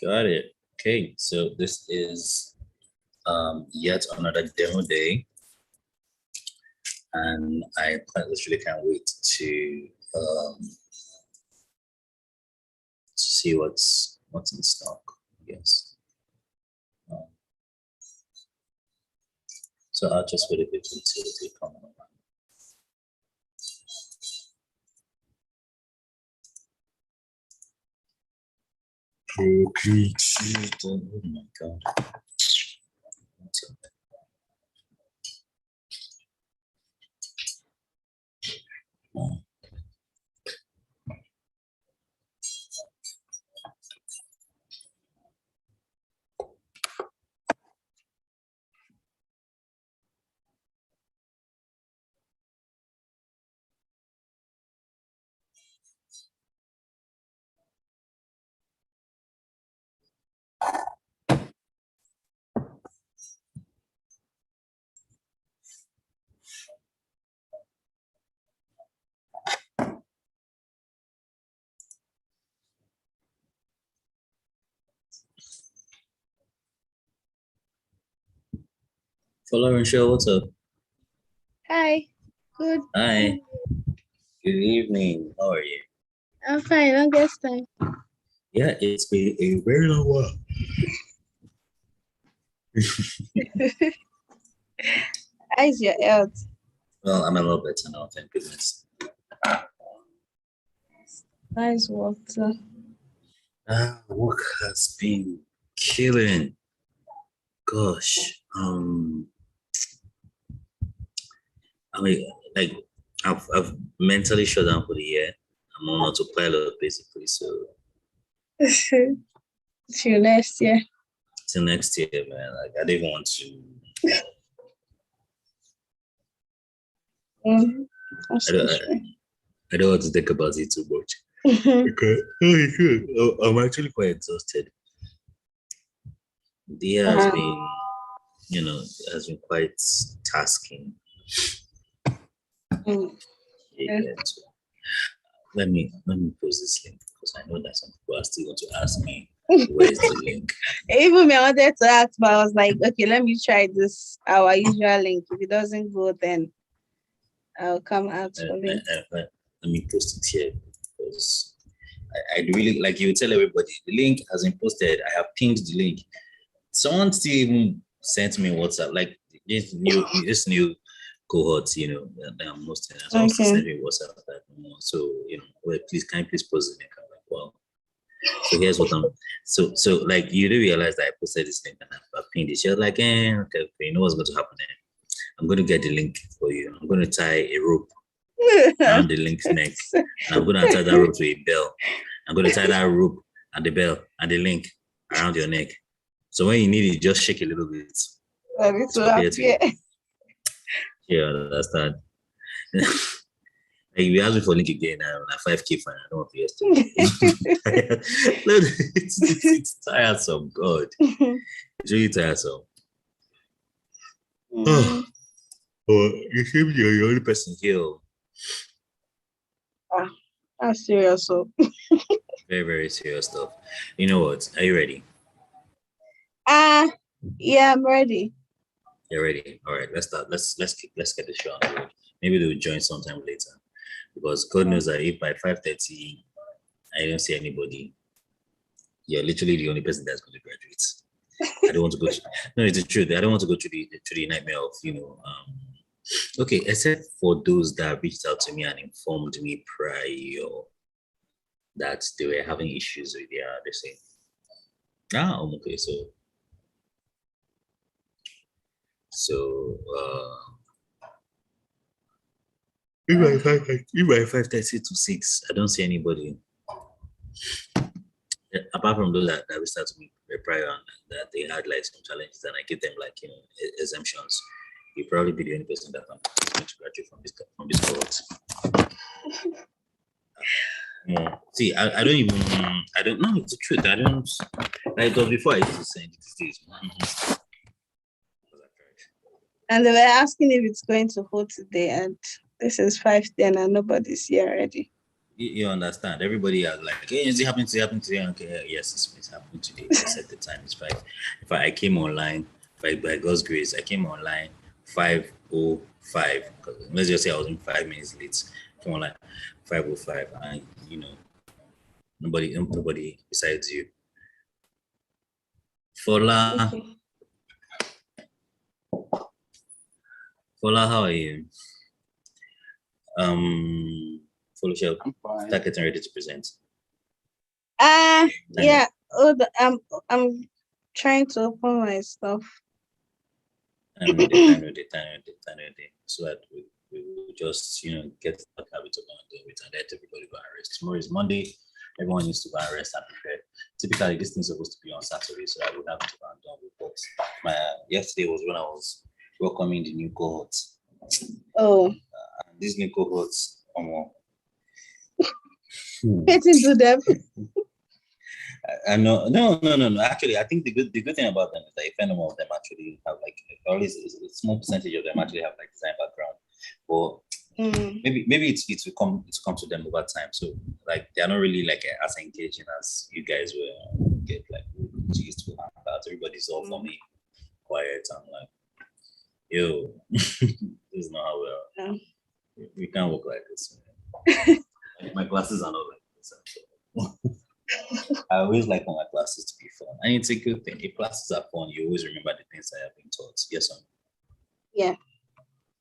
Got it. Okay, so this is yet another demo day, and I quite literally can't wait to see what's in stock. Yes. So I'll just wait a bit until they come online. Oh my God. Florencia, what's up? Hi. Good. Hi. Good evening. How are you? I'm fine. Longest time. Yeah, it's been a very long while. How's your health? Well, I'm a little better now, thank goodness. Nice water. Work has been killing. Gosh. I mean, like I've mentally shut down for the year. I'm on autopilot basically, so Till next year. till next year, man. Like I didn't want to. I don't want to think about it too much. Okay. I'm actually quite exhausted. The year has been, has been quite tasking. Yeah. So let me post this link because I know that some people are still going to ask me where's the link. Even me, I wanted to ask, but I was like, okay, let me try this our usual link. If it doesn't go, then I'll come out for link. Let me post it here because I really like you tell everybody the link has been posted. I have pinged the link. Someone still even sent me WhatsApp like this new cohort, that I'm hosting. Someone still sent me WhatsApp that so well, can you please post the link? I'm like, wow. So here's what I'm so like you do realize that I posted this link and I pinned it. You're like, okay, you know what's going to happen there. I'm going to get the link for you. I'm going to tie a rope around the link's neck. And I'm going to tie that rope to a bell. I'm going to tie that rope and the bell and the link around your neck. So when you need it, just shake a little bit. Yeah, understand. Like, if you ask me for link again, I'm a 5K fan. I don't want to yesterday. It's tiresome, God. It's really tiresome. Oh, you seem you're the only person here. That's serious. So. Very, very serious stuff. You know what? Are you ready? Yeah, I'm ready. You're ready. All right, let's start. Let's get the show on the road. Maybe they'll join sometime later. Because God knows that if by 5:30 I don't see anybody, you're literally the only person that's going to graduate. I don't want to go to no, it's the truth. I don't want to go to the nightmare of okay, except for those that reached out to me and informed me prior that they were having issues with they say, okay, so if by 5:30 to 6, I don't see anybody. Apart from those that reached out to me prior and that they had like some challenges and I give them like exemptions, you'll probably be the only person that I'm going to graduate from this cohort. See, I don't know, it's the truth. I don't like it was before I used to send it these days. And they were asking if it's going to hold today, and this is 5:10 and nobody's here already. You understand? Everybody are like, hey, is it happening today? Okay, yes, it's happening today. I set the time. It's 5. In fact, I came online by God's grace. I came online 5:05. Let's just say I was in 5 minutes late. I came online 5:05, and nobody besides you. Fola, Okay. Fola, how are you? Fola, I'm fine. start getting ready to present. Yeah. I'm trying to open my stuff. Time with it, so that we will just get the habit of doing it and let everybody go and rest. Tomorrow is Monday. Everyone needs to go and rest and prepare. Typically, this thing's supposed to be on Saturday, so I would have to go and done with. But yesterday was when I was welcoming the new cohorts. Oh, These new cohorts, getting to them. No. Actually, I think the good thing about them is that if any of them actually have like, or at least a small percentage of them actually have like design background, or maybe it will come to them over time. So like they are not really like as engaging as you guys were. Get like used to hang out. Everybody's all for me, quiet. I'm like, yo, this is not how we are. No. We can't work like this. My classes are not like this. I always like for my classes to be fun, and it's a good thing. If classes are fun, you always remember the things that have been taught. Yes or no? Yeah.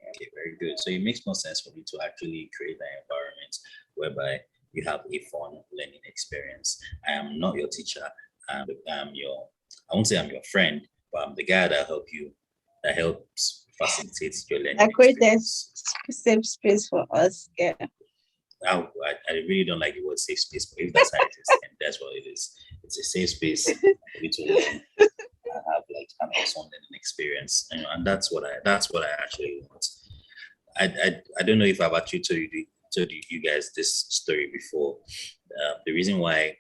Okay, very good. So it makes more sense for me to actually create an environment whereby you have a fun learning experience. I am not your teacher. I won't say I'm your friend, but I'm the guy that helps facilitate your learning I created experience. safe space for us. Yeah. I really don't like the word safe space, but if that's how it is, then that's what it is. It's a safe space for you to learn and have like an awesome learning experience, and that's what I actually want. I don't know if I've actually told you guys this story before. The reason why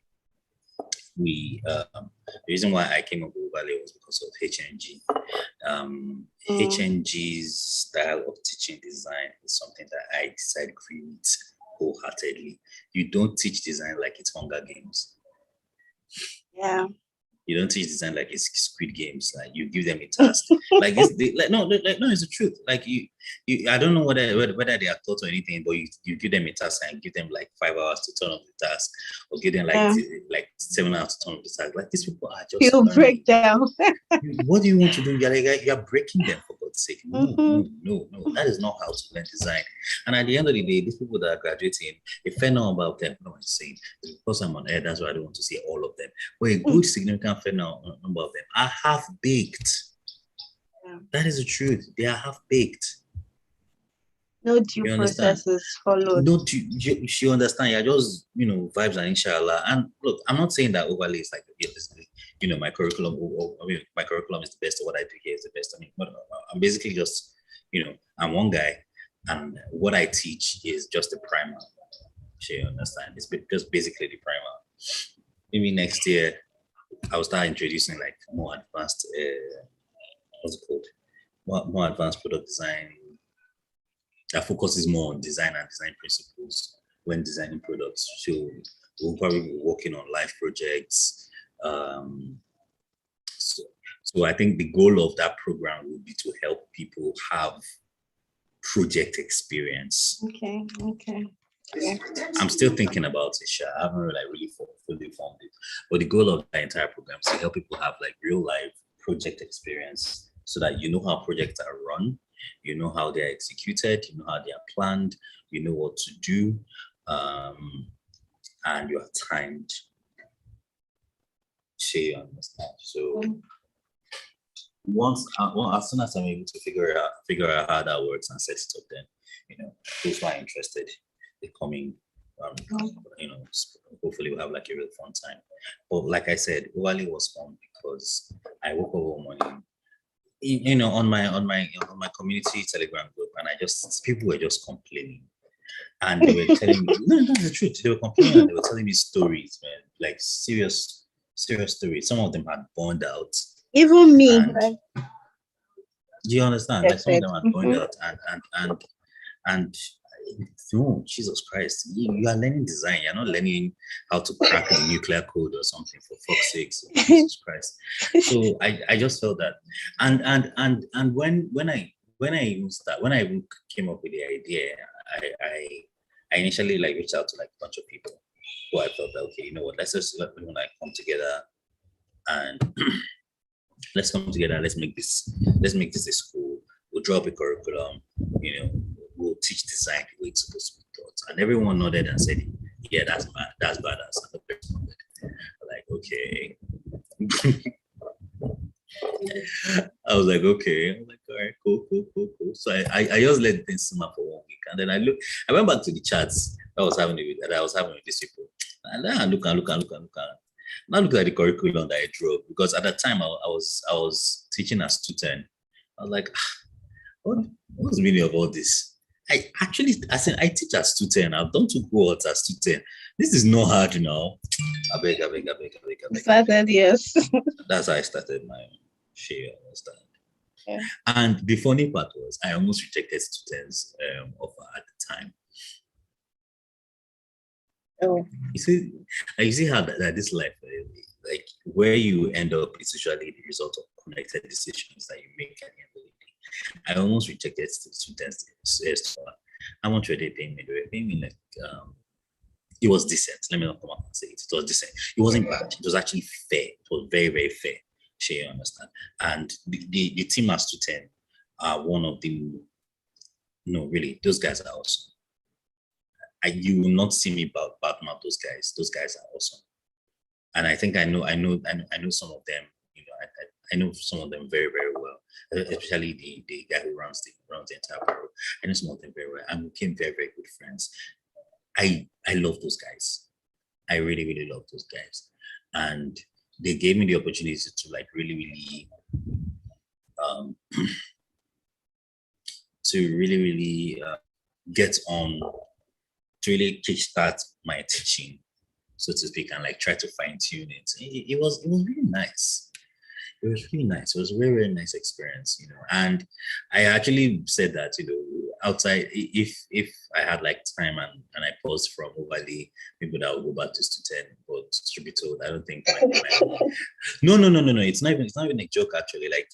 I came up with Ovalay was because of HNG. HNG's style of teaching design is something that I disagree with wholeheartedly. You don't teach design like it's Hunger Games. Yeah. You don't teach design like it's Squid Games. Like you give them a task. Like it's no, it's the truth. Like you I don't know whether they are taught or anything, but you give them a task and give them like 5 hours to turn off the task, or give them like 7 hours to turn off the task. Like these people are just You'll break down. What do you want to do? You're breaking them, for God's sake. No. That is not how to learn design. And at the end of the day, these people that are graduating, if I know about them, what am I saying? Because I'm on air, that's why I don't want to say all of them. But a good significant fair number of them are half-baked. Yeah. That is the truth. They are half-baked. No due process is followed. You understand? You're just, vibes and inshallah. And look, I'm not saying that Ovalay is like, my curriculum, my curriculum is the best, or what I do here is the best. I mean, I'm basically just, I'm one guy, and what I teach is just the primer. You understand? It's just basically the primer. Maybe next year, I'll start introducing like more advanced, what's it called? More advanced product design that focuses more on design and design principles when designing products. So we'll probably be working on live projects. So I think the goal of that program will be to help people have project experience. Okay. Yeah. I'm still thinking about it, Sha. I haven't really fully formed it. But the goal of the entire program is to help people have like real life project experience, so that you know how projects are run, you know how they're executed, you know how they are planned, you know what to do, and you're timed. So you understand. So as soon as I'm able to figure out how that works and set it up, then those who are interested, they're coming. Hopefully we'll have like a real fun time. But like I said, Ovalay was fun because I woke up one morning, on my community Telegram group, and people were just complaining, and they were telling me, no, that's the truth. They were complaining and they were telling me stories, man, like serious stories. Some of them had burned out. Even me, right? Do you understand? Like some of them had burned out, and No, Jesus Christ. You are learning design. You're not learning how to crack the nuclear code or something, for fuck's sake. Jesus Christ. So I just felt that. And when I even came up with the idea, I initially like reached out to like a bunch of people who I felt that, okay, you know what, let's just let them like come together and let's come together, let's make this a school, we'll draw up a curriculum, you know, we'll teach design the way it's supposed to be taught. And everyone nodded and said, yeah, that's badass. And the person nodded. Like, okay. I was like, okay. I was like, all right, cool. So I just let things simmer for 1 week. And then I went back to the chats that I was having with these people. And then I look. Now look at the curriculum that I drew, because at that time I was teaching as 210. I was like, what's the meaning of all this? I teach as 210. I've done 2 cohorts as 210. This is not hard, you know. I beg. Started, yes. That's how I started my share. Understand? Yeah. And the funny part was I almost rejected students offer at the time. Oh. You see how that this life, like where you end up is usually the result of connected decisions that you make at the end of the day. I almost rejected students. How much were they paying me? They were paying me like it was decent. Let me not come up and say it. It was decent. It wasn't bad. It was actually fair. It was very, very fair. Sure, you understand. And the team as 210 are one of the, no, really, those guys are awesome. You will not see me badmouth those guys. Those guys are awesome. And I think I know some of them. You know, I know some of them very, very well. Especially the guy who runs the entire bureau. I know some of them very well, and we became very, very good friends. I love those guys. I really, really love those guys, and they gave me the opportunity to like really, get on, to really kickstart my teaching, so to speak, and like try to fine tune it. It was really nice. It was really nice. It was a very, very nice experience, you know. And I actually said that, you know, outside, if I had like time and I paused from Ovalay, maybe that would go back to 10. But to be told, I don't think no. It's not even a joke, actually. Like,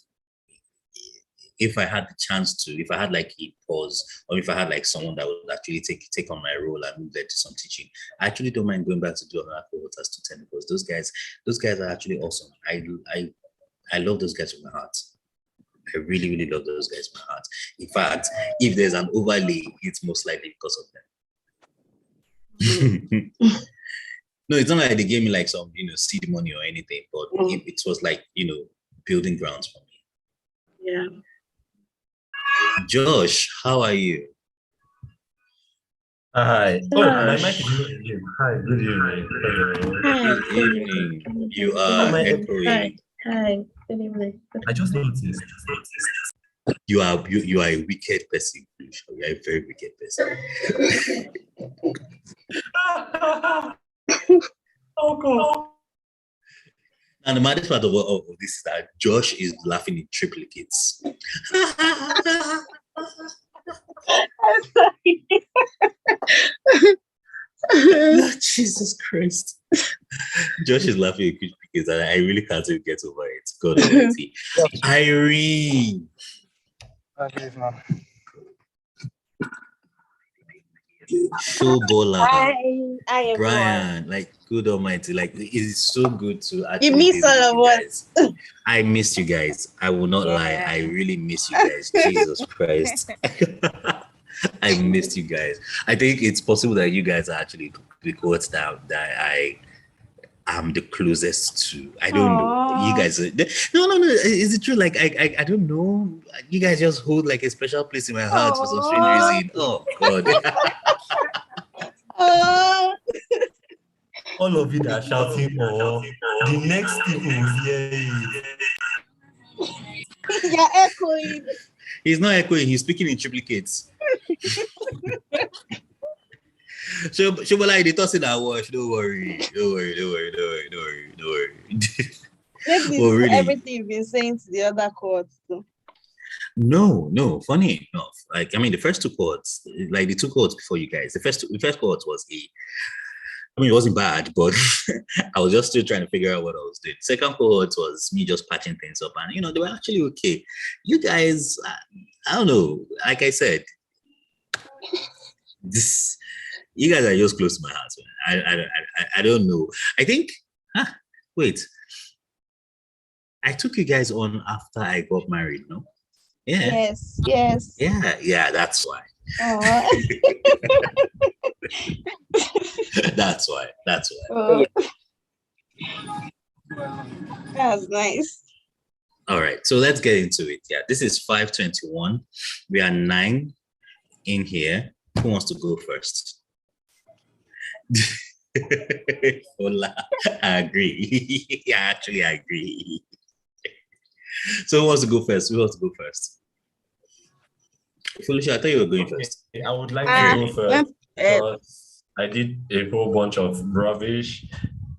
if I had the chance to, if I had like a pause, or if I had like someone that would actually take on my role and move there to some teaching, I actually don't mind going back to do another cohort as 10, because those guys are actually awesome. I love those guys with my heart. I really, really love those guys with my heart. In fact, if there's an overlay, it's most likely because of them. No, it's not like they gave me like some, you know, seed money or anything, but it was like, you know, building grounds for me. Yeah. Josh, how are you? Hi. Oh, my mic is muted. Hi, good evening. Good evening. You are echoing. Hi. Good evening. I just noticed. You are a wicked person. You are a very wicked person. Oh God. And the maddest part of this is that Josh is laughing in triplicates. I'm sorry. Jesus Christ. Josh is laughing in triplicates, and I really can't even get over it. God almighty. Irene. Showbola. I am Brian, like, good almighty, like, it is so good to actually. You miss all of us. I miss you guys. I will not lie. I really miss you guys. Jesus Christ. I missed you guys. I think it's possible that you guys are actually the cohorts that I am the closest to. I don't know. You guys are, no. Is it true? Like, I don't know. You guys just hold like a special place in my heart for some strange reason. Oh God. All of you that are shouting, the next people will hear it. You're echoing. He's not echoing, he's speaking in triplicates. Shobola, they toss in our wash. Don't worry. Really? Everything you've been saying to the other courts too. No. Funny enough, like, I mean, the first two cohorts, like the two cohorts before you guys, the first cohort was I mean, it wasn't bad, but I was just still trying to figure out what I was doing. Second cohort was me just patching things up, and they were actually okay. You guys, I don't know. Like I said, you guys are just close to my heart, man. I don't know. I think. Wait. I took you guys on after I got married, no? Yeah. Yes. Yeah. That's why. That's why. Oh, that's nice. All right, so let's get into it. Yeah, this is 5:21. We are 9 in here. Who wants to go first? Hola. I agree. I agree. So who wants to go first? Felicia, I thought you were going first. I would like to go first because I did a whole bunch of rubbish.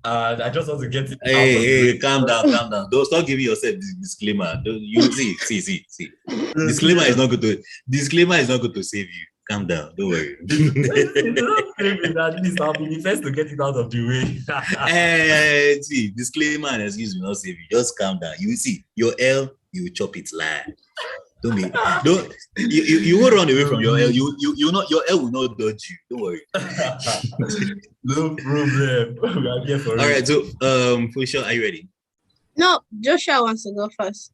I just want to get it. Hey, calm down. Don't stop giving yourself this disclaimer. You see. Disclaimer is not going to save you. Calm down. Don't worry. At least I'll be the first to get it out of the way. See, disclaimer and excuse will not save you. Just calm down. You will see your L, you will chop it live. You will run away from your L. Your L will not dodge you. Don't worry. No problem. We are here for All right. So, Felicia, are you ready? No, Joshua wants to go first.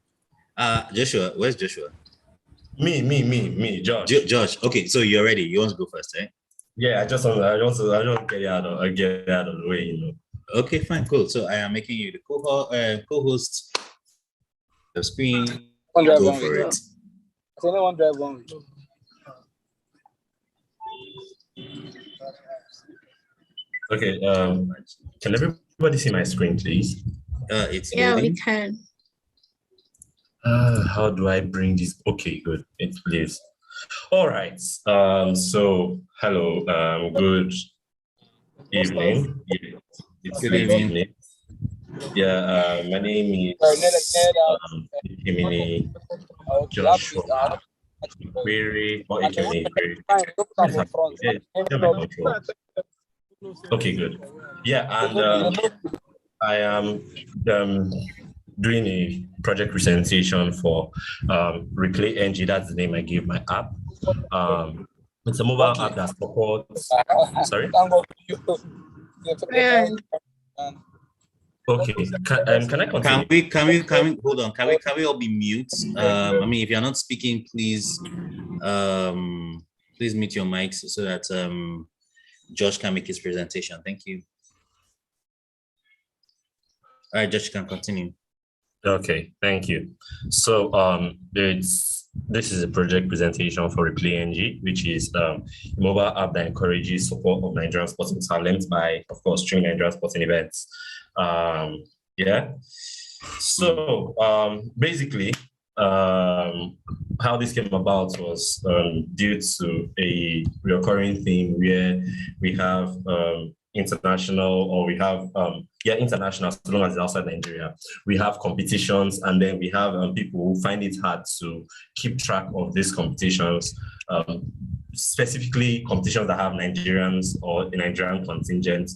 Joshua, where's Joshua? Me, Josh. Josh. Okay, so you're ready. You want to go first, eh? Yeah, I just want to get out of the way, Okay, fine, cool. So I am making you the co-host. The screen. Go for it. Anyone drive one? Okay. Can everybody see my screen, please? It's Yeah, loading. we can. How do I bring this? Okay, good. It plays. All right. So hello. Good evening. Yeah, it's Good late evening. Yeah. My name is Joshua Query or Ikemini Query. Okay, good. Yeah, and I am doing a project presentation for Replay NG. That's the name I gave my app. It's a mobile app that supports. Sorry. Okay. Can I continue? Can we hold on? Can we all be mute? I mean, if you're not speaking, please mute your mics so that Josh can make his presentation. Thank you. All right, Josh, you can continue. Okay, thank you. So this is a project presentation for Replay NG, which is a mobile app that encourages support of Nigerian sporting talent by, of course, streaming Nigerian sporting events. Yeah. So basically, how this came about was due to a recurring theme where we have international, as long as it's outside Nigeria. We have competitions, and then we have people who find it hard to keep track of these competitions, specifically competitions that have Nigerians or a Nigerian contingent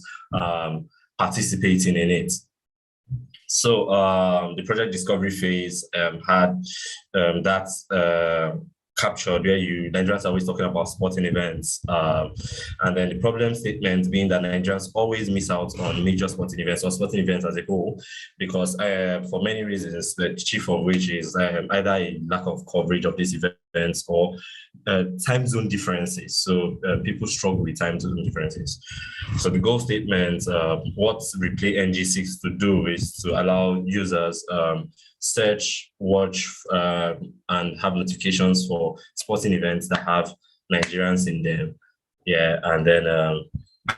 participating in it. So the project discovery phase had that captured where Nigerians are always talking about sporting events. And then the problem statement being that Nigerians always miss out on major sporting events or sporting events as a whole, because for many reasons, the chief of which is either a lack of coverage of these events or time zone differences. So people struggle with time zone differences. So the goal statement, what Replay NG seeks to do is to allow users search, watch, and have notifications for sporting events that have Nigerians in them. Yeah, and then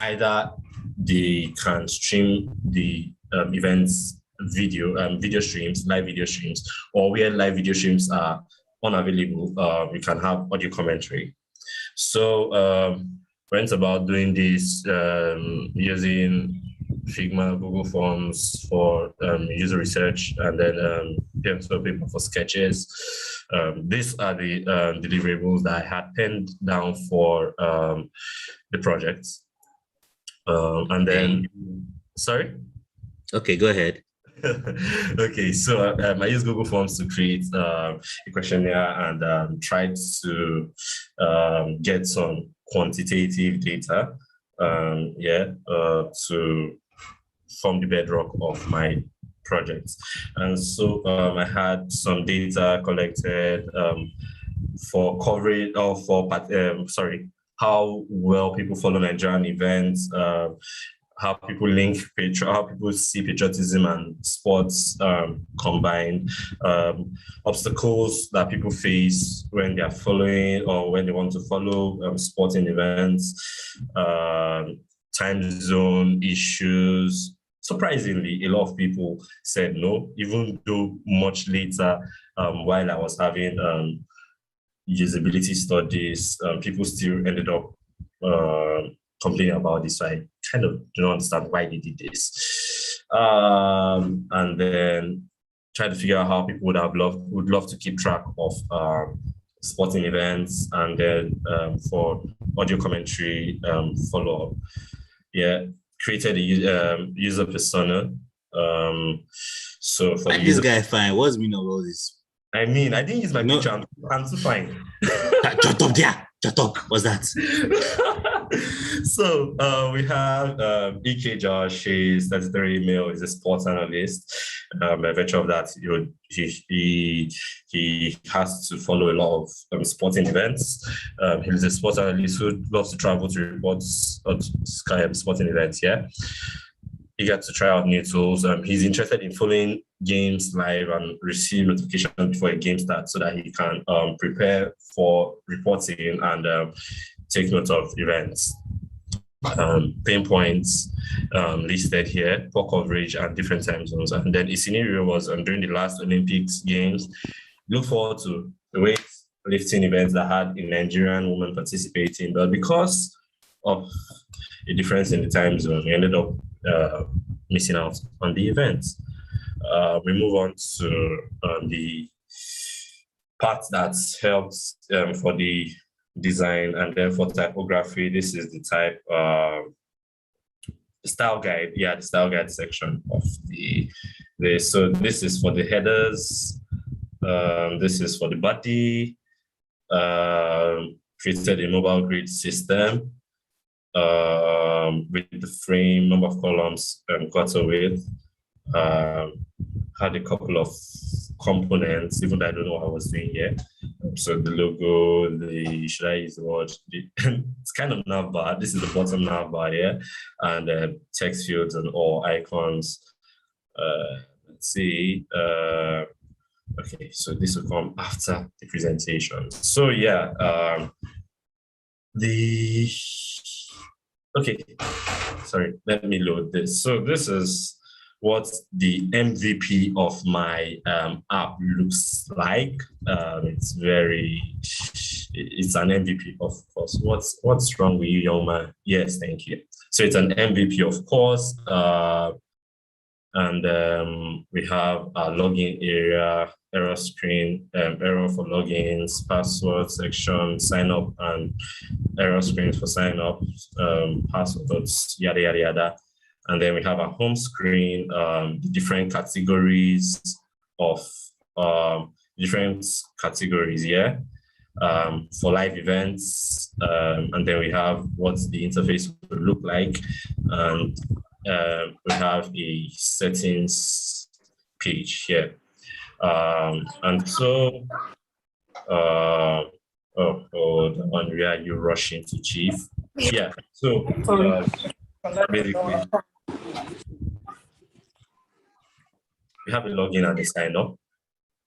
either they can stream the events video streams, live video streams, or where live video streams are unavailable, we can have audio commentary. So went about doing this using Figma, Google Forms for user research, and then pencil paper for sketches. These are the deliverables that I had penned down for the project. And then, sorry? Okay, go ahead. Okay, so I use Google Forms to create a questionnaire and try to get some quantitative data, to form the bedrock of my project. And so I had some data collected for coverage or for how well people follow Nigerian events, how people link how people see patriotism and sports combined, obstacles that people face when they are following or when they want to follow sporting events, time zone issues. Surprisingly, a lot of people said no, even though much later, while I was having usability studies, people still ended up complaining about this. So I kind of don't understand why they did this. And then try to figure out how people would love to keep track of sporting events, and then for audio commentary follow-up. Yeah, created a user persona. So for Like this guy fine. What's the meaning of all this? I mean, I didn't use my picture. I'm too fine. Shut up there. Shut up. What's that? So we have EK Josh. He's 33 male. He's a sports analyst. By virtue of that, he has to follow a lot of sporting events. He's a sports analyst who loves to travel to report sporting events. Yeah. He gets to try out new tools. He's interested in following games live and receive notifications before a game starts so that he can prepare for reporting and take note of events. Pain points listed here, poor coverage and different time zones. And then a scenario was during the last Olympics games, look forward to the weightlifting events that had a Nigerian woman participating, but because of a difference in the time zone, we ended up missing out on the events. We move on to the part that helps for the design, and then for typography, this is the type style guide. Yeah, the style guide section of the so this is for the headers. This is for the body. Created a mobile grid system with the frame, number of columns, quarter width. Had a couple of components, even though I don't know what I was doing here. So the logo, should I use the word? It's kind of navbar. This is the bottom navbar here, and text fields and all icons. Let's see. Okay, so this will come after the presentation. So yeah, okay, sorry, let me load this. So this is what the MVP of my app looks like. It's an MVP, of course. What's wrong with you, young man? Yes, thank you. So it's an MVP, of course. And we have a login area, error screen, error for logins, password section, sign up, and error screens for sign up, passwords, yada, yada, yada. And then we have a home screen, different categories of yeah, for live events. And then we have what the interface will look like. And we have a settings page here. And so, the one where you rush into Chief. Yeah, so basically, we have a login and a sign up.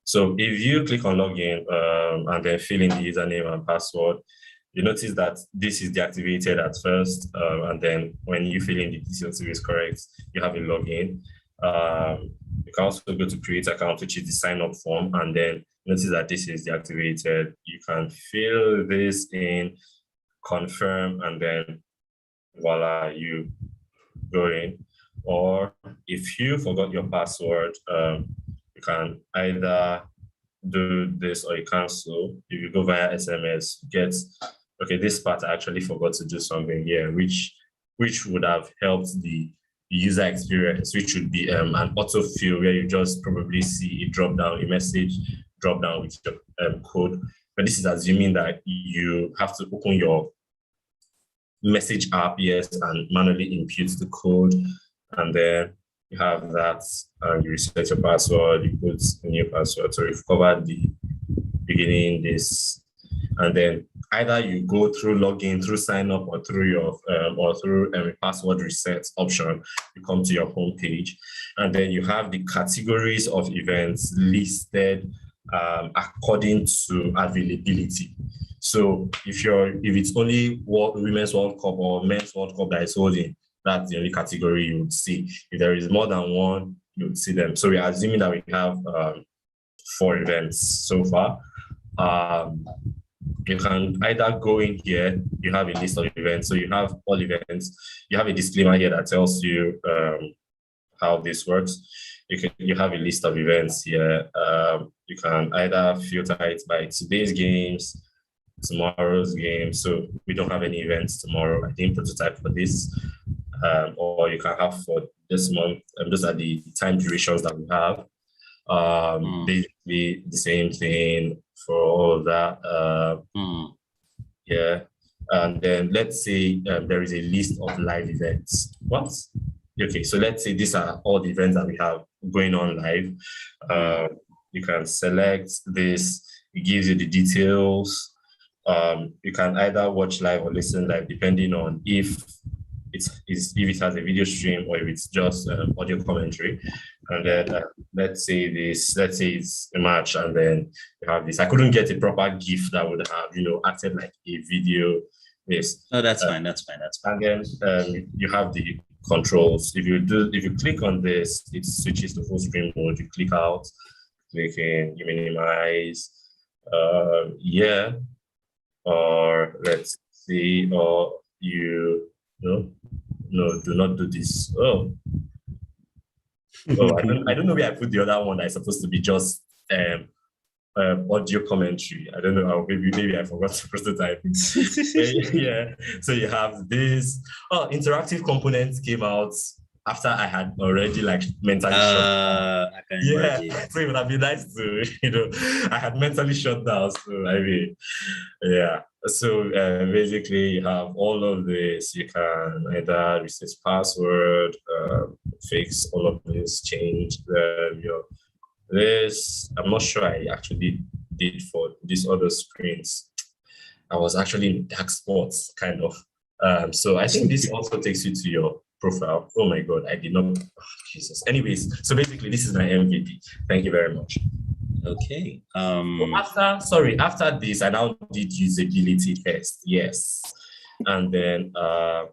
So if you click on login and then fill in the username and password, you notice that this is deactivated at first, and then when you fill in the details is correct, you have a login. You can also go to create account, which is the sign up form, and then notice that this is deactivated. You can fill this in, confirm, and then voila, you go in. or if you forgot your password, you can either do this or you cancel. If you go via SMS, get, okay, this part I actually forgot to do something here, which would have helped the user experience, which would be an autofill where you just probably see a drop down, a message drop down with your code. But this is assuming that you have to open your message app, yes, and manually input the code, and then you have that, and you reset your password, you put a new password. So you've covered the beginning, this, and then either you go through login, through sign up, or through your a password reset option. You come to your home page, and then you have the categories of events listed according to availability. So if it's only Women's World Cup or Men's World Cup that is holding, that's the only category you would see. If there is more than one, you would see them. So we are assuming that we have 4 events so far. You can either go in here, you have a list of events. So you have all events. You have a disclaimer here that tells you how this works. You have a list of events here. You can either filter it by today's games, tomorrow's game. So we don't have any events tomorrow. I didn't prototype for this. Or you can have for this month. Those are the time durations that we have. Basically the same thing for all of that. Yeah. And then let's say there is a list of live events. What? Okay, so let's say these are all the events that we have going on live. You can select this. It gives you the details. You can either watch live or listen live, depending on if it has a video stream or if it's just audio commentary. And then let's say it's a match, and then you have this. I couldn't get a proper GIF that would have acted like a video. Yes. No, that's fine. That's fine. And then you have the controls. If you click on this, it switches to full screen mode. You click out, you minimize. Yeah. Or let's see, or no, do not do this. Oh, I don't know where I put the other one that is supposed to be just audio commentary. I don't know. Maybe I forgot to prototype it. Yeah. So you have this. Oh, interactive components came out after I had already mentally shut down. I can imagine. So it would have been nice to, I had mentally shut down. So I mean, yeah. So basically, you have all of this. You can either reset password, fix all of this, change this. I'm not sure I actually did for these other screens. I was actually in dark spots, kind of. So I think this also takes you to your profile. Oh my God, I did not. Oh, Jesus. Anyways, so basically, this is my MVP. Thank you very much. Okay. After this, I now did usability test. Yes. And then, oh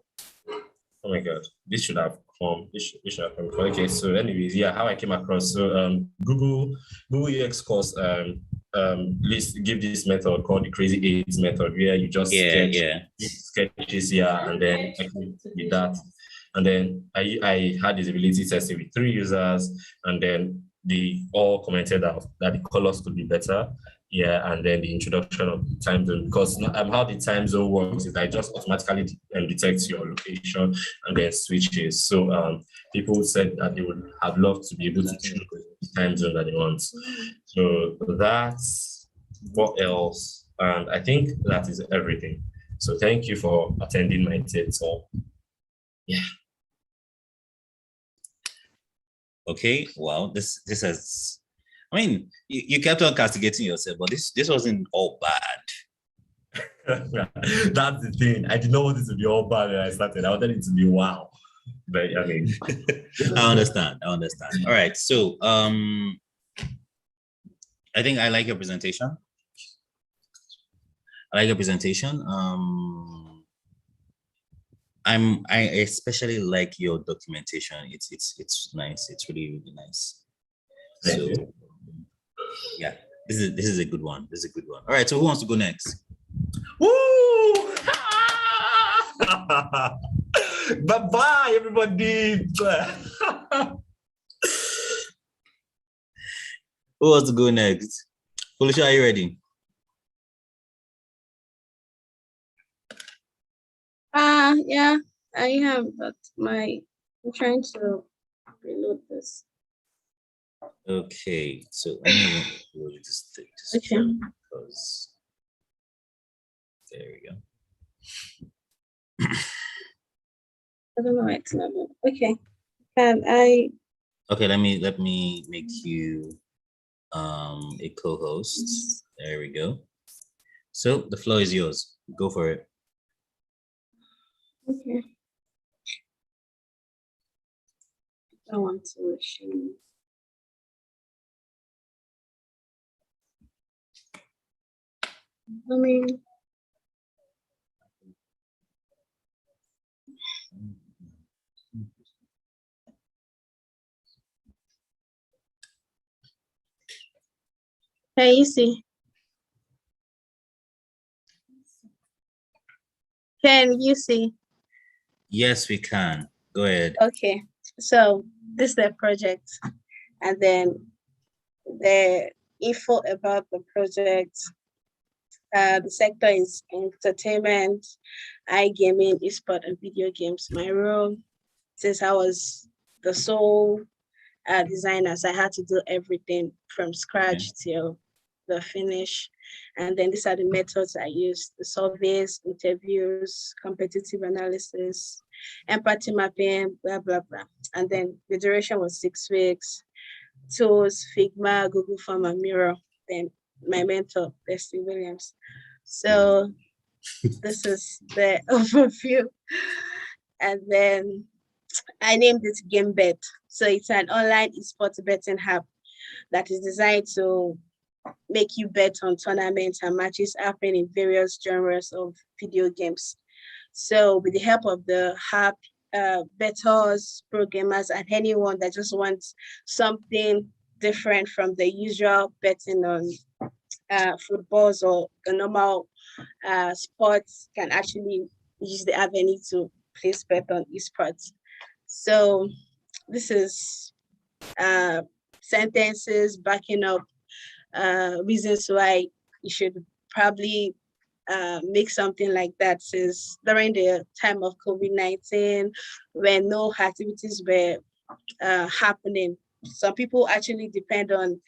my God, this should have come. This should have come. Okay. So anyways, yeah, how I came across. So Google UX course give this method called the Crazy 8 method, where you just sketches here, and then I did that. And then I had usability testing with 3 users, and then they all commented that the colors could be better. Yeah, and then the introduction of the time zone, because how the time zone works is that it just automatically detects your location and then switches. So people said that they would have loved to be able to choose the time zone that they want. So that's what else. And I think that is everything. So thank you for attending my TED Talk. Yeah. Okay, well, this has, I mean, you kept on castigating yourself, but this wasn't all bad. That's the thing. I did not want it to be all bad when I started. I wanted it to be wow. But I mean, I understand. All right, so I think I like your presentation. I especially like your documentation. It's nice. It's really, really nice. So yeah, this is a good one. All right, so who wants to go next? Woo! Bye-bye, everybody. Who wants to go next? Felicia, are you ready? Yeah, I am, but I'm trying to reload this. Okay, so let me load this thing Okay. because there we go. I don't know why it's not. Okay. Can I? Okay, let me make you a co-host. There we go. So the floor is yours. Go for it. Okay. I want to show. I mean, can you see? Can you see? Yes, we can. Go ahead. Okay. So this is the project, and then the info about the project. The sector is entertainment, iGaming, esport, and video games. My role, since I was the sole designer, so I had to do everything from scratch till the finish. And then these are the methods I used: the surveys, interviews, competitive analysis, empathy mapping, blah, blah, blah. And then the duration was 6 weeks. Tools, Figma, Google Form, and Miro. Then my mentor, Leslie Williams. So this is the overview. And then I named it GameBet. So it's an online esports betting app that is designed to make you bet on tournaments and matches happening in various genres of video games. So with the help of the app, bettors, programmers, and anyone that just wants something different from the usual betting on footballs or the normal sports can actually use the avenue to place bet on esports. So this is sentences backing up reasons why you should probably make something like that, since during the time of COVID-19, when no activities were happening, some people actually depend on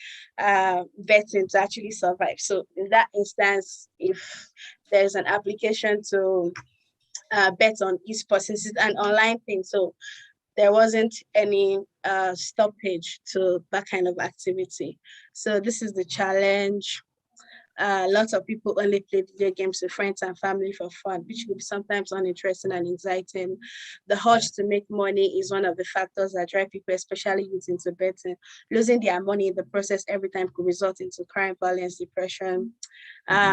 betting to actually survive. So in that instance, if there's an application to bet on esports, since it's an online thing, so there wasn't any stoppage to that kind of activity. So this is the challenge. Lots of people only play video games with friends and family for fun, which could be sometimes uninteresting and exciting. The urge to make money is one of the factors that drive people, especially youth, into betting. Losing their money in the process every time could result into crime, violence, depression.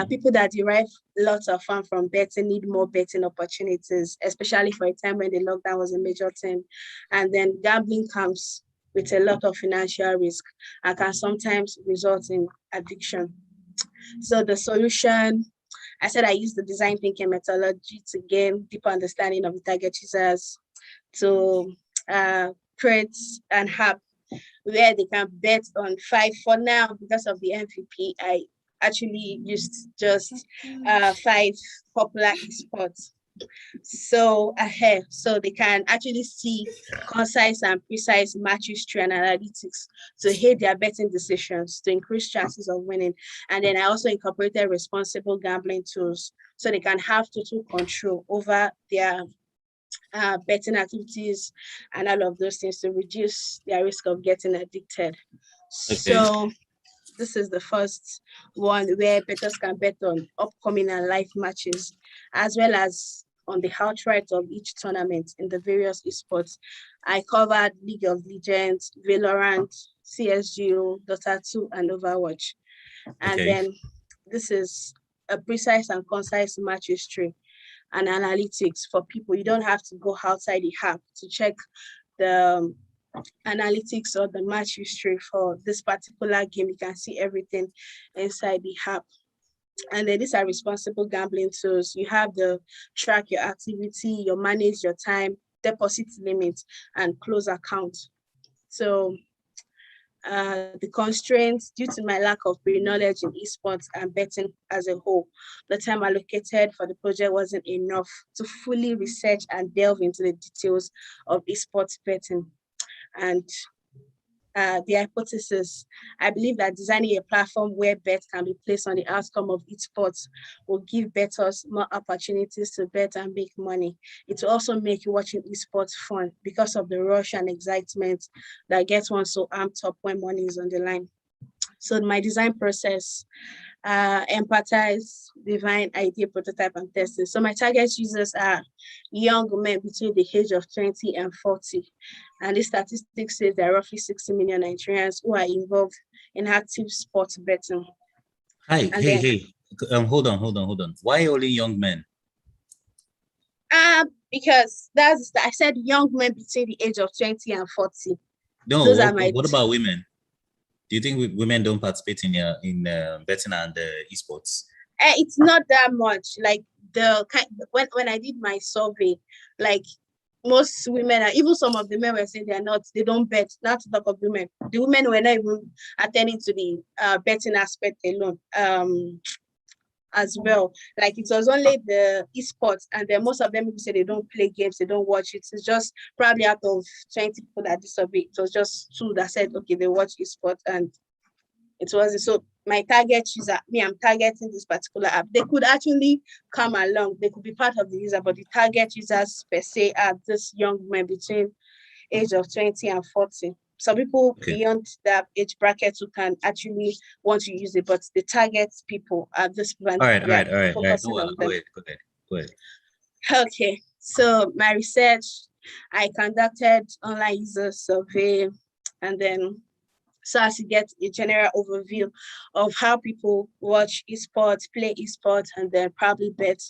People that derive lots of fun from betting need more betting opportunities, especially for a time when the lockdown was a major thing. And then gambling comes with a lot of financial risk and can sometimes result in addiction. So the solution, I said I use the design thinking methodology to gain deeper understanding of the target users, to create an app where they can bet on 5. For now, because of the MVP, I actually used just 5 popular esports. So so they can actually see concise and precise match history and analytics to aid their betting decisions, to increase chances of winning. And then I also incorporated responsible gambling tools so they can have total control over their betting activities and all of those things to reduce their risk of getting addicted. Okay. So this is the first one where bettors can bet on upcoming and live matches, as well as on the outright of each tournament in the various esports. I covered League of Legends, Valorant, CSGO, Dota 2, and Overwatch. And then this is a precise and concise match history and analytics for people. You don't have to go outside the app to check the analytics or the match history for this particular game. You can see everything inside the app. And then these are responsible gambling tools. You have the track your activity, you manage your time, deposit limit and close account. So the constraints due to my lack of pre-knowledge in esports and betting as a whole, the time allocated for the project wasn't enough to fully research and delve into the details of esports betting. And the hypothesis, I believe that designing a platform where bets can be placed on the outcome of each sport will give bettors more opportunities to bet and make money. It will also make watching esports fun because of the rush and excitement that gets one so amped up when money is on the line. So my design process, empathize, define idea, prototype, and testing. So my target users are young men between the age of 20 and 40. And the statistics say there are roughly 60 million Nigerians who are involved in active sports betting. Hey. Hold on. Why only young men? Because I said young men between the age of 20 and 40. No, what about women? Do you think women don't participate in betting and esports? It's not that much. Like when I did my survey, like most women, even some of the men were saying they don't bet. Not to talk of women. The women were not even attending to the betting aspect alone. As well, like it was only the esports, and then most of them say they don't play games, they don't watch it. It's just probably out of 20 people that disobeyed, it was just 2 that said okay they watch esports, and it wasn't. So my target user, I'm targeting this particular app. They could actually come along, they could be part of the user, but the target users per se are this young men between age of 20 and 40. Some people beyond that age bracket who can actually want to use it, but the target people at this point. All right. Go ahead. Okay, so my research, I conducted online user survey, and then so as to get a general overview of how people watch esports, play esports, and then probably bet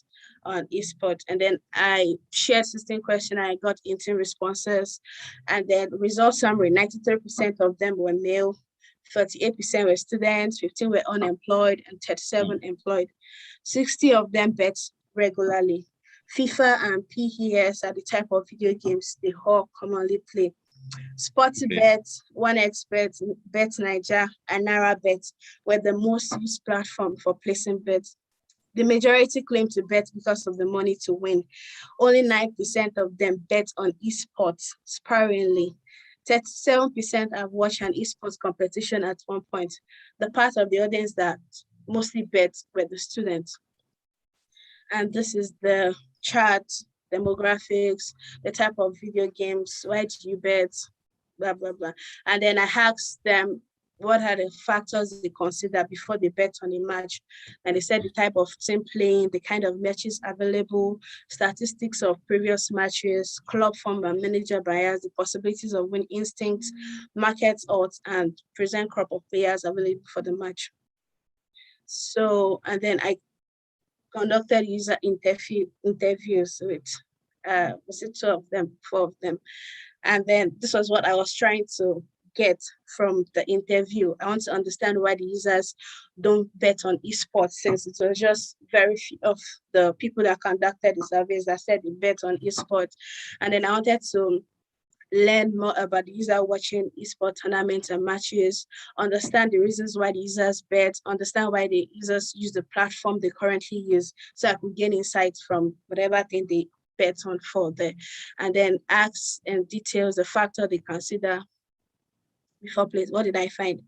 on esports. And then I shared 16 questions, I got 18 responses. And then result summary, 93% of them were male, 38% were students, 15 were unemployed, and 37 employed. 60 of them bet regularly. FIFA and PES are the type of video games they all commonly play. Sportybet, OneXBet, Bet Niger, and NaraBet were the most used platform for placing bets. The majority claim to bet because of the money to win. Only 9% of them bet on esports sparingly. 37% have watched an esports competition at one point. The part of the audience that mostly bet were the students. And this is the chart, demographics, the type of video games, why do you bet, blah, blah, blah. And then I asked them what are the factors they consider before they bet on a match. And they said the type of team playing, the kind of matches available, statistics of previous matches, club form and manager bias, the possibilities of win instincts, market odds, and present crop of players available for the match. So, and then I conducted user interviews with 2 of them, 4 of them. And then this was what I was trying to get from the interview. I want to understand why the users don't bet on esports, since it was just very few of the people that conducted the surveys that said they bet on esports. And then I wanted to learn more about the user watching esports tournaments and matches, understand the reasons why the users bet, understand why the users use the platform they currently use, so I could gain insights from whatever thing they bet on for there. And then ask and details the factor they consider before place. What did I find?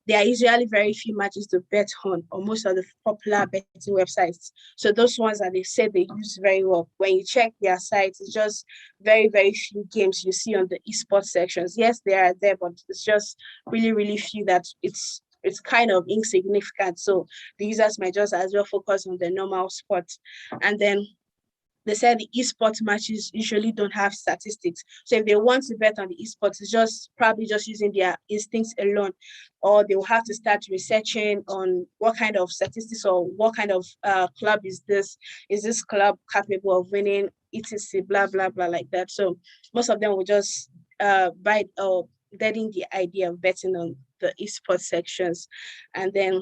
There are usually very few matches to bet on, or most of the popular betting websites. So those ones that they said they use very well, when you check their sites, it's just very, very few games you see on the esports sections. Yes, they are there, but it's just really, really few that it's kind of insignificant. So the users might just as well focus on the normal sports. And then they said the esports matches usually don't have statistics. So if they want to bet on the esports, it's just probably just using their instincts alone, or they will have to start researching on what kind of statistics or what kind of club is this? Is this club capable of winning, etc., blah, blah, blah, like that. So most of them will just buy or getting the idea of betting on the esports sections. And then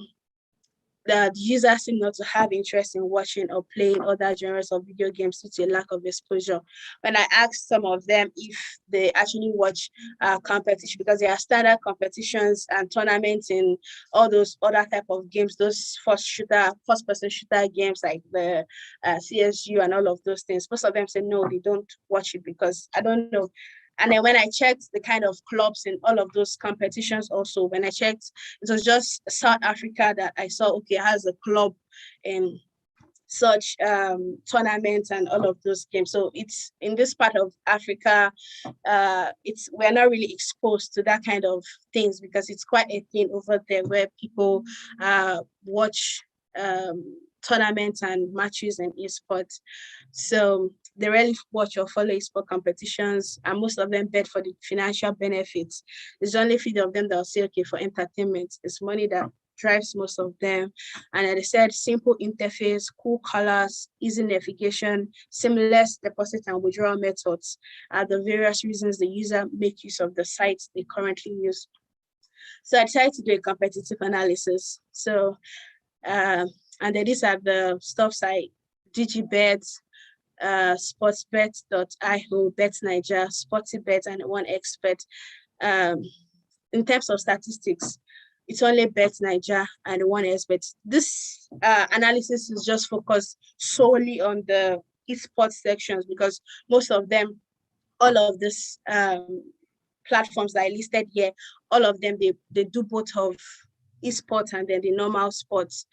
the users seem not to have interest in watching or playing other genres of video games due to a lack of exposure. When I asked some of them if they actually watch competition, because there are standard competitions and tournaments in all those other type of games, those first person shooter games like the CSU and all of those things. Most of them say no, they don't watch it because I don't know. And then when I checked the kind of clubs in all of those competitions also, when I checked, it was just South Africa that I saw, okay, has a club in such tournaments and all of those games. So it's in this part of Africa, we're not really exposed to that kind of things because it's quite a thing over there where people watch tournaments and matches and esports. So they rarely watch or follow esport competitions, and most of them bet for the financial benefits. There's only a few of them that will say, okay, for entertainment, it's money that drives most of them. And as I said, simple interface, cool colors, easy navigation, seamless deposit and withdrawal methods are the various reasons the user make use of the sites they currently use. So I decided to do a competitive analysis. So, and then these are the stuff like DigiBet, sportsbet.io, BetNiger, SportyBet, and OneXBet. In terms of statistics, it's only BetNiger and OneXBet. This analysis is just focused solely on the esports sections because most of them, all of these platforms that I listed here, all of them, they do both of esports and then the normal sports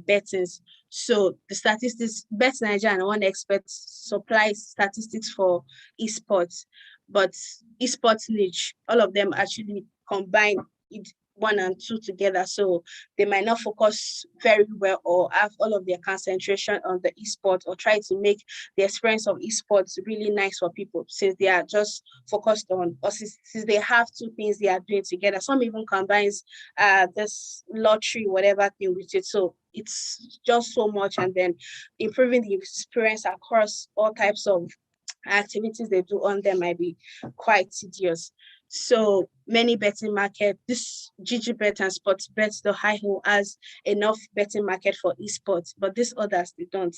bettings. So the statistics, BetNiger and OneXBet supplies statistics for esports, but esports niche, all of them actually combine it, one and two together. So they might not focus very well or have all of their concentration on the esports or try to make the experience of esports really nice for people since they are just focused on, or since they have two things they are doing together. Some even combines this lottery, whatever thing with it. So it's just so much, and then improving the experience across all types of activities they do on them might be quite tedious. So many betting market, this GGBet and SportsBet.io has enough betting market for esports, but these others, they don't.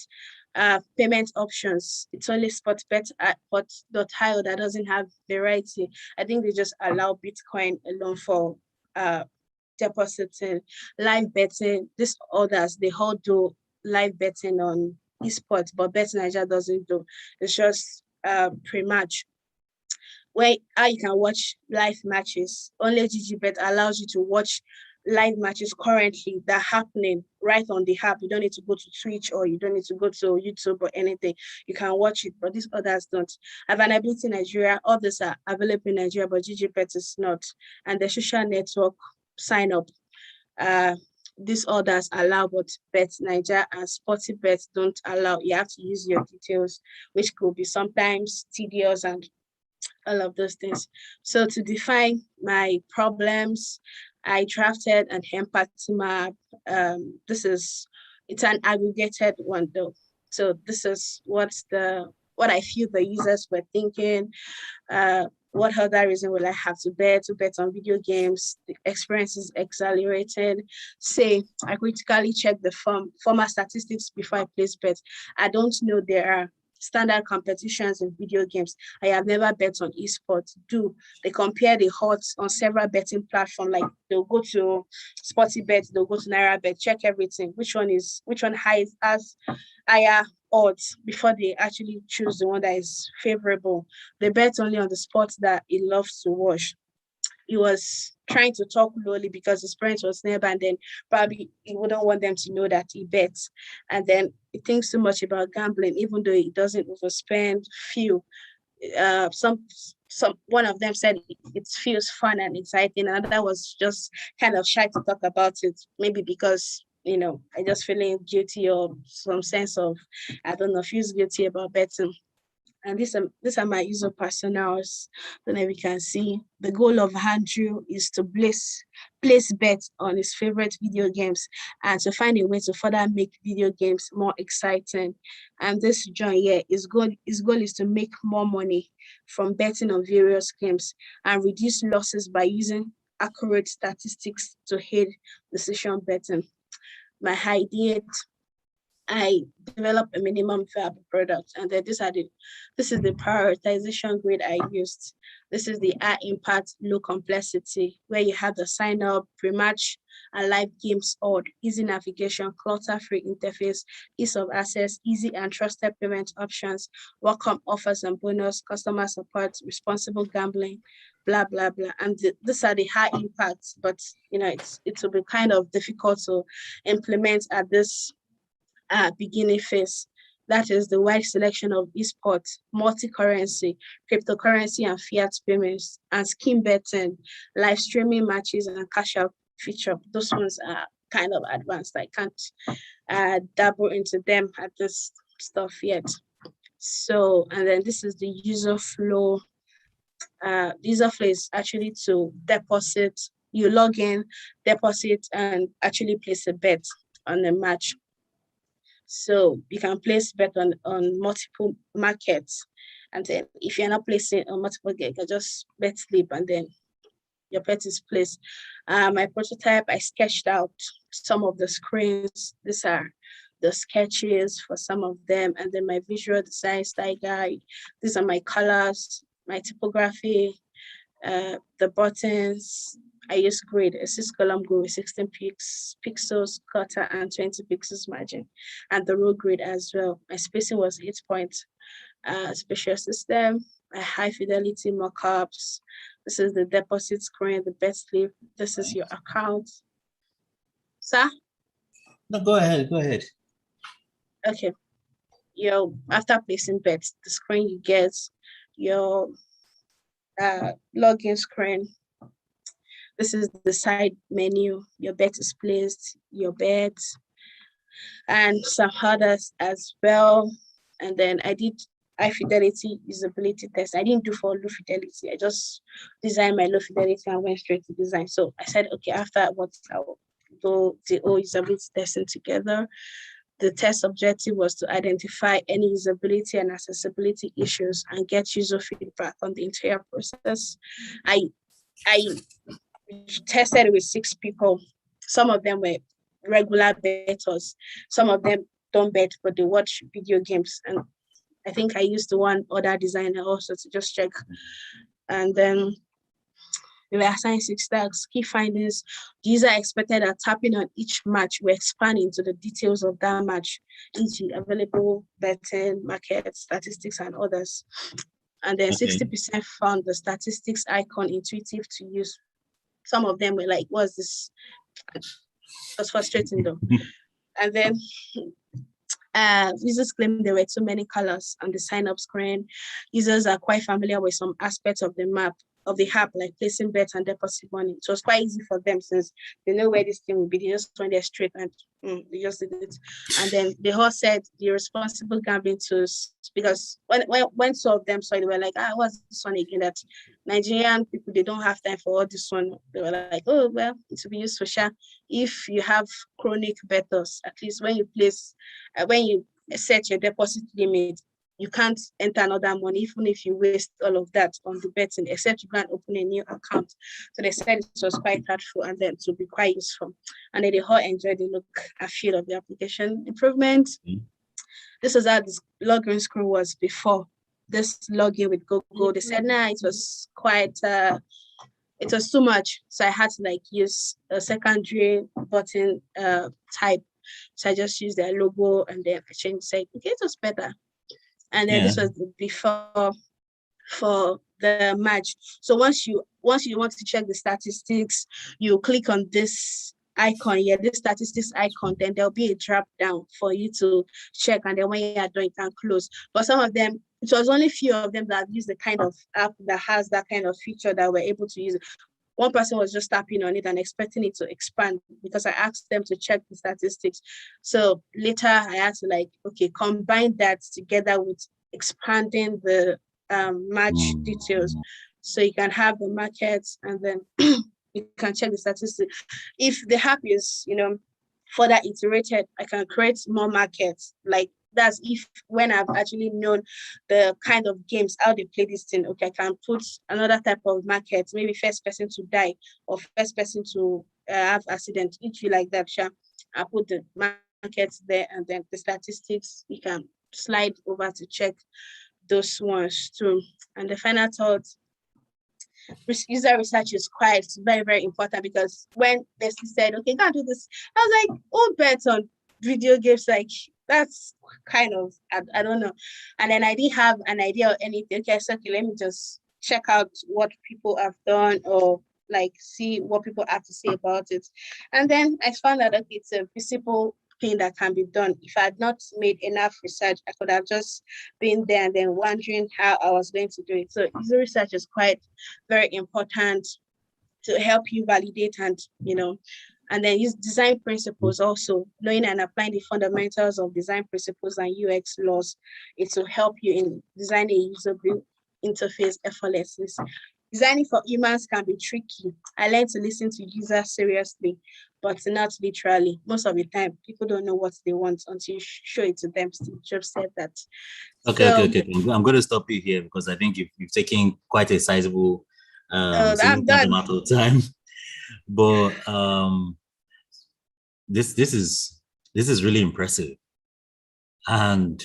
Payment options, it's only SportsBet.io that doesn't have variety. I think they just allow Bitcoin alone for depositing. Live betting, these others, they all do live betting on esports, but BetNiger doesn't do. It's just pre-match. Where how you can watch live matches. Only GGBet allows you to watch live matches currently that are happening right on the app. You don't need to go to Twitch or you don't need to go to YouTube or anything. You can watch it, but these others don't. Availability in Nigeria, others are available in Nigeria, but GGBet is not. And the social network sign up. These others allow, but BetNiger and SportyBet don't allow. You have to use your details, which could be sometimes tedious and all of those things. So to define my problems, I drafted an empathy map. It's an aggregated one though. So this is what I feel the users were thinking. What other reason will I have to bet on video games? The experience is accelerated. Say, I critically check the former statistics before I place bets. I don't know there are standard competitions in video games. I have never bet on esports. They compare the odds on several betting platforms, like they'll go to SportyBet, they'll go to NairaBet, check everything. Which one has higher odds before they actually choose the one that is favorable. They bet only on the sports that he loves to watch. He was trying to talk lowly because his parents was nearby, and then probably he wouldn't want them to know that he bets. And then he thinks too much about gambling, even though he doesn't overspend. One of them said it feels fun and exciting. Another was just kind of shy to talk about it, maybe because I just feeling guilty or some sense of, I don't know, feels guilty about betting. And these are my user personas. Don't know if you can see. The goal of Andrew is to place bets on his favorite video games and to find a way to further make video games more exciting. And this John here, his goal is to make more money from betting on various games and reduce losses by using accurate statistics to aid decision betting. my idea, I develop a minimum viable product, and then this is the prioritization grid I used. This is the high impact, low complexity, where you have the sign up, pre-match, and live games odd, easy navigation, clutter-free interface, ease of access, easy and trusted payment options, welcome offers and bonus, customer support, responsible gambling, blah blah blah. And these are the high impacts, but it will be kind of difficult to implement at this beginning phase. That is the wide selection of esports, multi-currency, cryptocurrency and fiat payments, and scheme betting, live streaming matches and cash out feature. Those ones are kind of advanced. I can't dabble into them at this stuff yet. So, and then this is the user flow. User flow is actually to deposit, you log in, deposit, and actually place a bet on a match. So you can place bet on multiple markets. And then if you're not placing on multiple markets, you can just bet slip and then your bet is placed. My prototype, I sketched out some of the screens. These are the sketches for some of them. And then my visual design style guide. These are my colors, my typography, the buttons. I use grid, a 6-column grid with 16 pixels cutter and 20 pixels margin, and the row grid as well. My spacing was 8 points. Spatial system, high fidelity mockups. This is the deposit screen, the bet slip. This is your account. Sir? No, go ahead. Okay. After placing bets, the screen you get your login screen. This is the side menu. Your bet is placed, your bets, and some others as well. And then I did high fidelity usability test. I didn't do for low fidelity. I just designed my low fidelity and went straight to design. So I said, okay, after what I'll do the whole usability testing together. The test objective was to identify any usability and accessibility issues and get user feedback on the entire process. I tested with 6 people. Some of them were regular bettors. Some of them don't bet, but they watch video games. And I think I used the one other designer also to just check. And then we were assigned 6 tasks. Key findings: the user expected that tapping on each match will expand into the details of that match, e.g. available betting, market, statistics, and others. And then 60% found the statistics icon intuitive to use. Some of them were like, what's this? It was frustrating though. And then users claimed there were too many colors on the sign-up screen. Users are quite familiar with some aspects of the app, like placing bets and deposit money. So it's quite easy for them since they know where this thing will be. They just went there straight and they just did it. And then they all said the responsible gambling tools, because when some of them saw it, they were like, what's this one again? That Nigerian people, they don't have time for all this one. They were like, oh, well, it will be used for sure. If you have chronic bettors, at least when you set your deposit limit, you can't enter another money, even if you waste all of that on the betting, except you can't open a new account. So they said it was quite helpful and then to be quite useful. And then they all enjoyed the look and feel of the application. Improvement. This was how this login screen was before this login with Google. They said, it was quite, it was too much. So I had to use a secondary button type. So I just used their logo and then I changed, okay, it was better. And then this was before for the match. So once you want to check the statistics, you click on this icon here, this statistics icon, then there'll be a drop down for you to check. And then when you are done, you can close. But some of them, it was only few of them that have used the kind of app that has that kind of feature that we're able to use it. One person was just tapping on it and expecting it to expand because I asked them to check the statistics. So later I had to combine that together with expanding the match details. So you can have the markets and then you can check the statistics. If the app is, further iterated, I can create more markets. That's if when I've actually known the kind of games, how they play this thing, okay, I can put another type of market, maybe first person to die or first person to have accident, each like that, sure. I put the markets there, and then the statistics, you can slide over to check those ones too. And the final thought, user research is quite very, very important, because when they said, okay, go and do this, I was like, oh, bets on video games, like that's kind of, I don't know. And then I didn't have an idea of anything. Okay, so okay, let me just check out what people have done, or like see what people have to say about it. And then I found out that it's a visible thing that can be done. If I had not made enough research, I could have just been there and then wondering how I was going to do it. So user research is quite very important to help you validate and, and then use design principles also, knowing and applying the fundamentals of design principles and UX laws. It will help you in designing a usable interface effortlessly. Designing for humans can be tricky. I learned to listen to users seriously, but not literally. Most of the time, people don't know what they want until you show it to them. Steve Jobs said that. Okay. I'm going to stop you here, because I think you've taken quite a sizable significant amount of time. But this is really impressive, and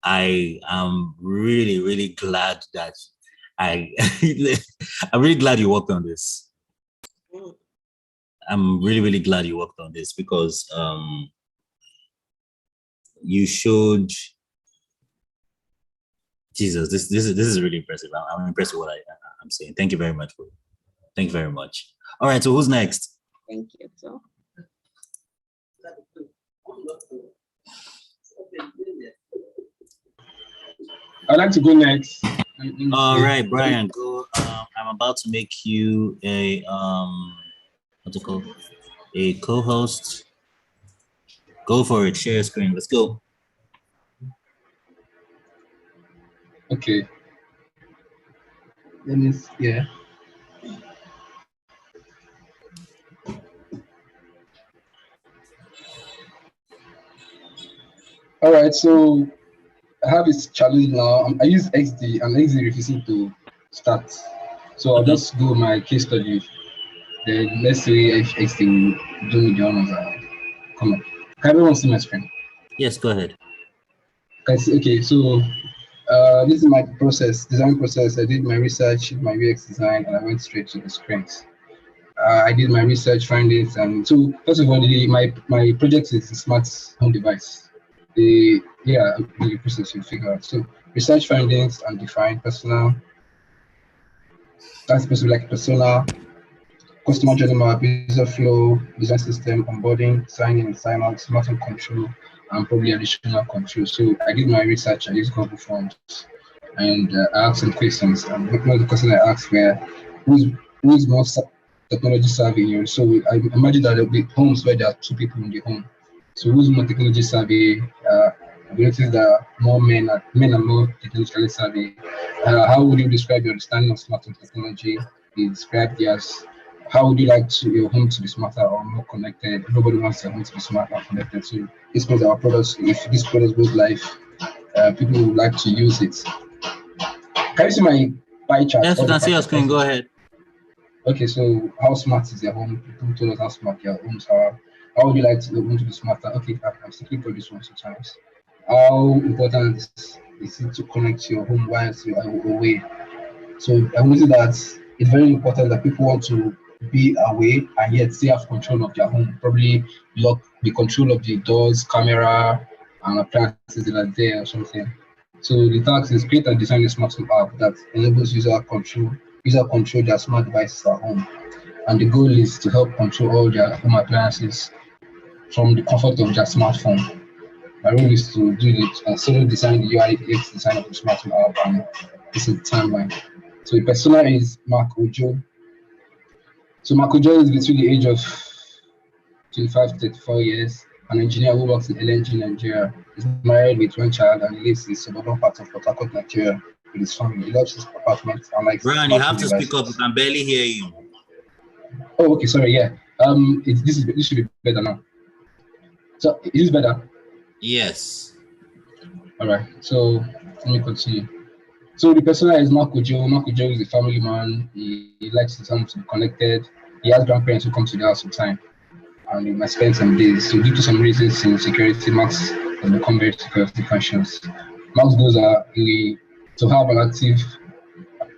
I am really, really glad that I'm really glad you worked on this. I'm really, really glad you worked on this, because you showed, Jesus, this is really impressive. I'm impressed with what I'm saying. Thank you very much. Thank you very much. All right, so who's next? Thank you. So. I'd like to go next. All right, Brian, go. I'm about to make you a what's it called? A co-host. Go for it. Share screen. Let's go. Okay. Let me. Yeah. All right. So I have this challenge now. I use XD, and XD refusing to start. So I'll just go my case study. Then let's see if XD will do me the honors and come on. Can everyone see my screen? Yes, go ahead. Okay, so this is my design process. I did my research, my UX design, and I went straight to the screens. I did my research findings, and so first of all, my project is a smart home device. The process you figure out. So research findings and define persona. That's supposed to be like persona, customer journey map, user flow, design system, onboarding, sign in, sign out, smart home control, and probably additional control. So I did my research. I used Google Forms, and I asked some questions. And one of the questions I asked were, who's more technology savvy? So I imagine that there'll be homes where there are two people in the home. So who's more technology savvy? I noticed that men are more technologically savvy. How would you describe your understanding of smart home technology? They described as, how would you like your home to be smarter or more connected? Nobody wants their home to be smarter or connected. So this means our products, if this product goes live, people would like to use it. Can you see my pie chart? Yes, you can see your screen. Go ahead. Okay, so how smart is your home? People told us how smart your homes are. How would you like your home to be smarter? Okay, I'm still clicking this one sometimes. How important is it to connect to your home while you are away? So I noticed that it's very important that people want to be away and yet still have control of their home. Probably lock the control of the doors, camera, and appliances that are there or something. So the task is create and design a smart home app that enables user control their smart devices at home. And the goal is to help control all their home appliances from the comfort of their smartphone. My role is to do the solo design, the UI UX design of the smart home app, and this is the timeline. So the persona is Mark Ojo. So Mark Ojo is between the age of 25 to 34 years, an engineer who works in LNG Nigeria. He's married with one child and he lives in the suburban part of Port Harcourt, Nigeria with his family. He loves his apartment and likes Brian, you have to speak up. We can barely hear you. Oh, okay, sorry, yeah. This should be better now. So is this better? Yes. All right, so let me continue. So the persona is Marco Joe. Marco Joe is a family man. He likes his home to be connected. He has grandparents who come to the house all the time. and you might spend some days. So due to some reasons in security, Max has become very security conscious. Max goals are really to have an active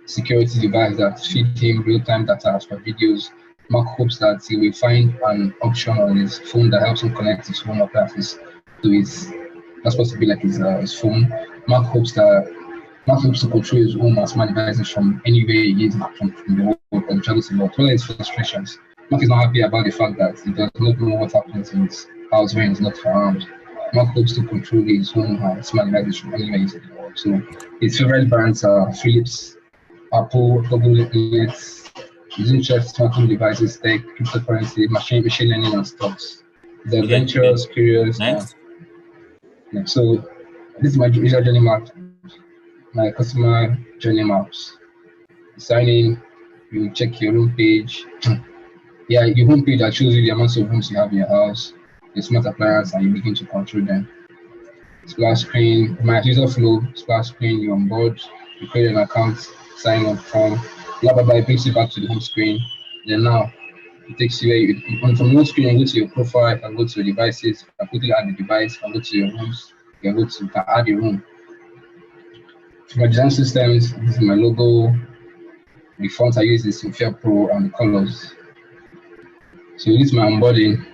security device that feed him real-time data for videos. Mark hopes that he will find an option on his phone that helps him connect his home appliances to his, that's supposed to be like his phone. Mark hopes to control his own and smart devices from anywhere he is from the world or travels about. One of his frustrations. Mark is not happy about the fact that he does not know what happens in his house when he's not around. Mark hopes to control his home and smart devices from anywhere he is in the world. So his favorite brands are Philips, Apple, Google, Linux, his interest in smartphone devices, tech, cryptocurrency, machine learning, and stocks. He's adventurous, curious. Next. So this is my user journey map, my customer journey maps. Sign in, you check your home page. Yeah, your home page that shows you the amount of rooms you have in your house, the smart appliance, and you begin to control them. Splash screen, my user flow, splash screen, you're on board, you create an account, sign up from, blah blah blah, it brings you back to the home screen. Then now it takes you from the home screen, you go to your profile, you can go to your devices, you can quickly add the device, you can go to your rooms, you can add a room. For my design systems, this is my logo. The font I use is Sophia Pro and the colors. So this is my onboarding.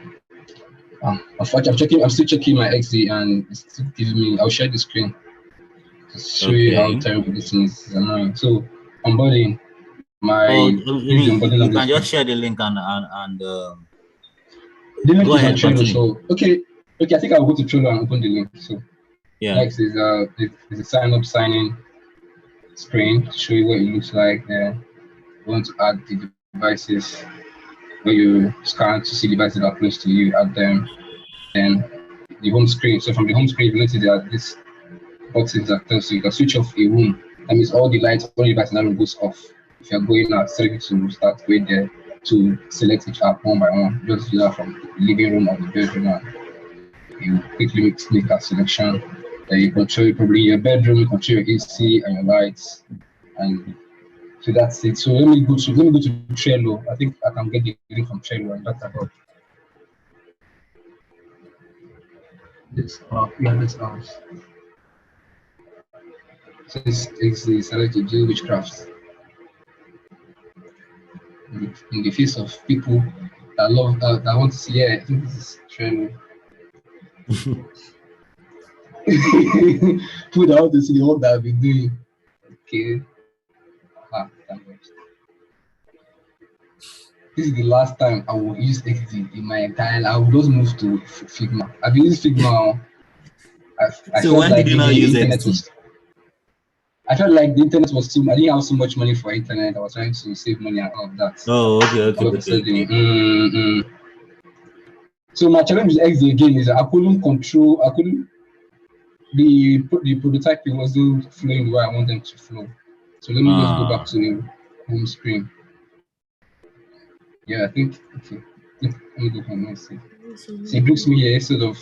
I'm still checking my XD and it's still giving me, I'll share the screen to show you how terrible this is. It's annoying. So onboarding, you can just share the link and the link go is ahead, on Trello. continue. So okay, I think I'll go to Trello and open the link. So yeah, next is a sign in screen to show you what it looks like. There, you want to add the devices where you scan to see devices that are close to you, add them. Then the home screen. So from the home screen, you notice there are these buttons that tells you can switch off a room. That means all the lights, all the devices in that room goes off. If you're going out, to start going there to select each app one by one. Just do that from the living room or the bedroom. And you quickly make that selection. Then you control probably your bedroom, you control your AC and your lights. And so that's it. So let me go to Trello. I think I can get the link from Trello and that's about this. This house. So it's the select to do witchcraft. In the face of people that love that want to see. Yeah, I think this is Trello. People that want to see the work that I've been doing. Okay. This is the last time I will use XD in my entire life. I will just move to Figma. I've used Figma. I so when did you not use XD? I felt like the internet was too. I didn't have so much money for internet. I was trying to save money and all of that. Oh, okay. So my challenge with XD again is I couldn't control. The prototyping wasn't flowing the way I want them to flow. So let me just go back to the home screen. Yeah, I think okay. Let me go home and see. So it brings me here instead of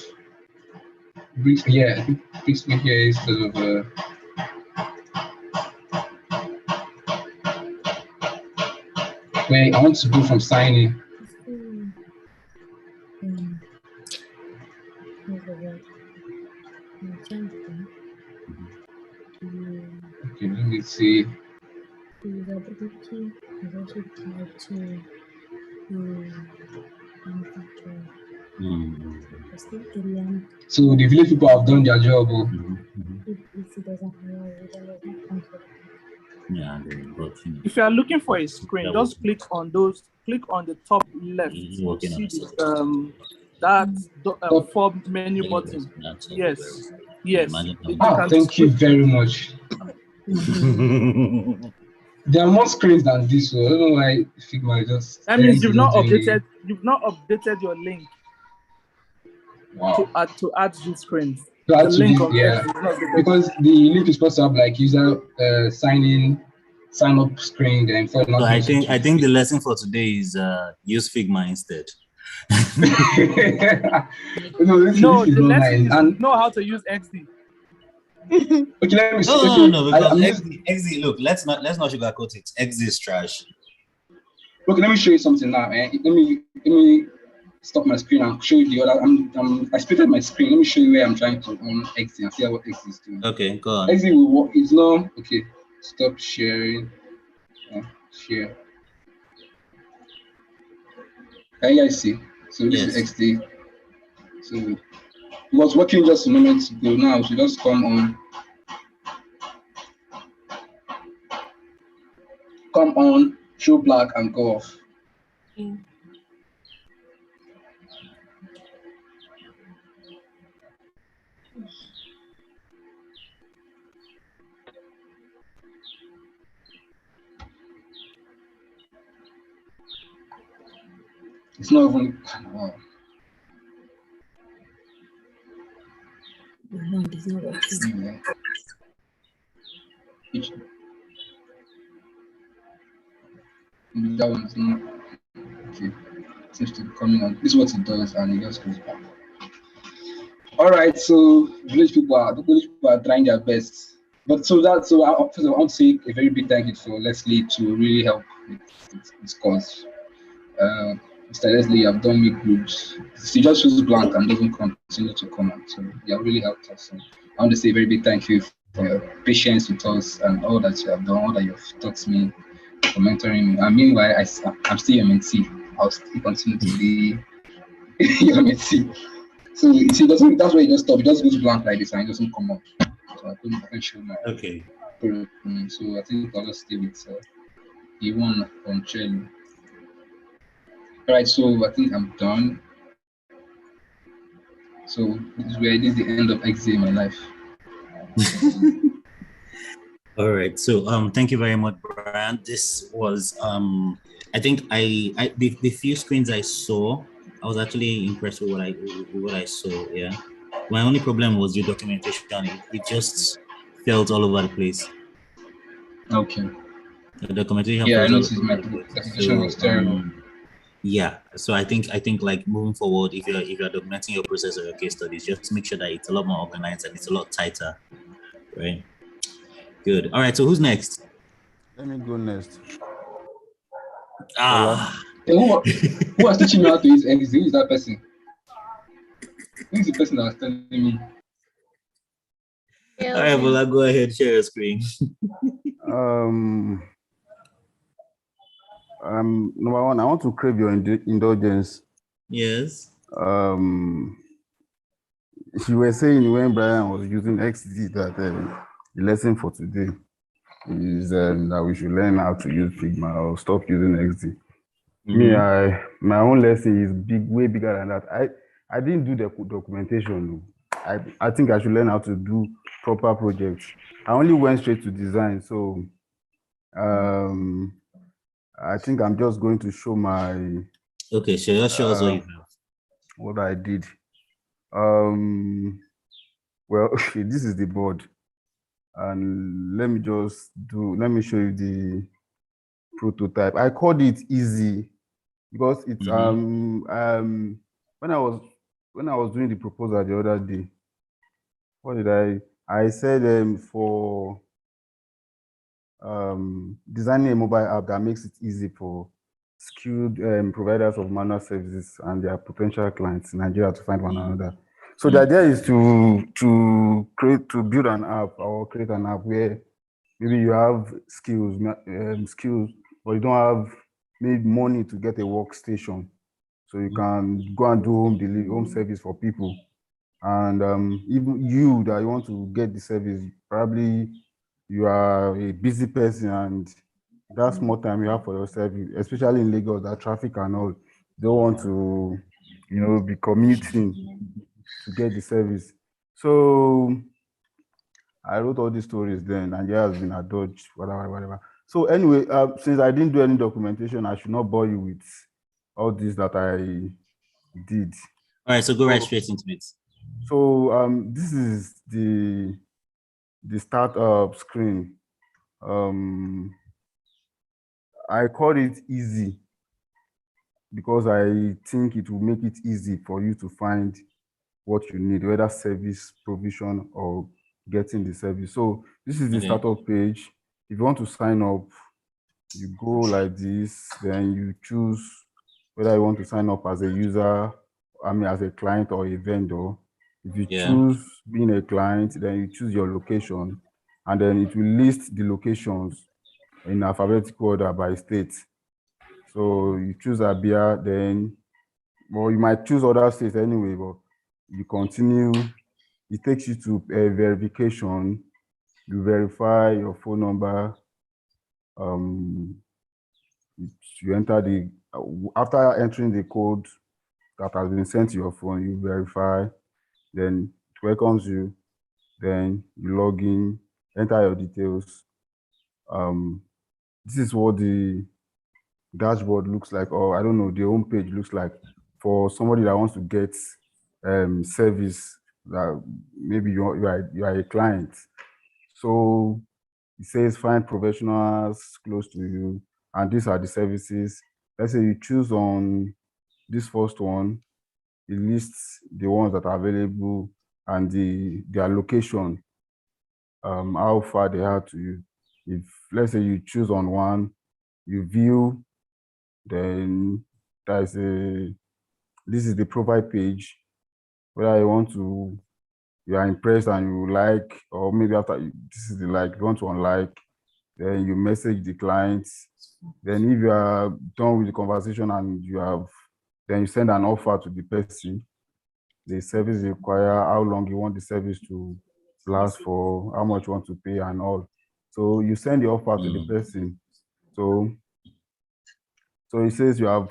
wait, I want to go from signing. Okay, let me see. So the village people have done their job. Yeah, if you are looking for a screen, just click on the top left. You see that 4 menu button. Yes. Thank you very much. There are more screens than this, so I don't know why Figma just. That means you've not updated your link. Wow. To add this screen. The link because the link is supposed to have like user sign up screen. Then so I think the lesson for today is use Figma instead. The lesson is know how to use XD. Okay, let me see. No, because XD, look, let's not sugarcoat it. XD is trash. Okay, let me show you something now, man. Let me stop my screen and show you the other. I splitted my screen. Let me show you where I'm trying to exit and see how what exit is doing. Okay, go on. Exit will work. It's not okay. Stop sharing. Share. Can you guys see? So this is XD. So it was working just a moment ago. Now so just come on, show black and go off. It's not even. Wow. No, it is not working. That one's not okay. Seems to be coming on. This is what it does, and it just goes back. All right, so village people are trying their best. But so I want to say a very big thank you for Leslie to really help with this cause. Mr. Leslie, you have done me good. She just shows blank and doesn't continue to comment. So you have really helped us. So I want to say a very big thank you for your patience with us and all that you have done, all that you've taught me, for mentoring me. And meanwhile, I'm still your mentee. I'll still continue to be your mentee. So you see, that's why it just stops. It just goes blank like this and it doesn't come up. So I couldn't show my program. So I think I'll just stay with the one on cello. All right, so I think I'm done. So this is the end of XA in my life. All right. So thank you very much, Brian. This was I think the few screens I saw, I was actually impressed with what I saw. Yeah. My only problem was your documentation. It just felt all over the place. Okay. The documentation. Yeah, I noticed my documentation was terrible. Yeah, so I think like moving forward, if you're documenting your process or your case studies, just make sure that it's a lot more organized and it's a lot tighter, right? Good. All right. So who's next? Let me go next. Who was teaching me how to use XD? Who is that person? Who is the person that was telling me? All right, Bola, go ahead, share your screen. Number one, I want to crave your indulgence. Yes. You were saying when Brian was using XD that the lesson for today is that we should learn how to use Figma or stop using XD. Me, my own lesson is way bigger than that. I didn't do the documentation. I think I should learn how to do proper projects. I only went straight to design, so I think I'm just going to show my. Okay, sure. Just show us what you have. What I did. Well, this is the board, and let me show you the prototype. I called it easy because it's when I was doing the proposal the other day. What did I said for designing a mobile app that makes it easy for skilled providers of manual services and their potential clients in Nigeria to find one another. So the idea is to build an app or create an app where maybe you have skills, but you don't have maybe money to get a workstation, so you can go and do home service for people. And even you that you want to get the service, probably you are a busy person and that's more time you have for yourself, especially in Lagos, that traffic and all. You don't want to, be commuting to get the service. So I wrote all these stories then, and there has been a dodge, whatever. So anyway, since I didn't do any documentation, I should not bore you with all this that I did. All right, so go right straight into it. So this is the startup screen. I call it easy because I think it will make it easy for you to find what you need, whether service provision or getting the service. So this is the startup page. If you want to sign up, you go like this, then you choose whether you want to sign up as a user, as a client or a vendor. If you choose being a client, then you choose your location, and then it will list the locations in alphabetical order by state. So you choose Abia, then, well, you might choose other states anyway, but you continue. It takes you to a verification. You verify your phone number. You enter after entering the code that has been sent to your phone, you verify, then it welcomes you, then you log in, enter your details. This is what the dashboard looks like, or I don't know, the home page looks like for somebody that wants to get service, that maybe you are a client. So it says find professionals close to you, and these are the services. Let's say you choose on this first one, it lists the ones that are available and their location, how far they are to you. If, let's say, you choose on one, you view, then this is the profile page. Whether you are impressed and you like, or maybe after this is the like, you want to unlike, then you message the clients. Then if you are done with the conversation and then you send an offer to the person, the service require, how long you want the service to last for, how much you want to pay and all. So you send the offer to the person. So it says you have,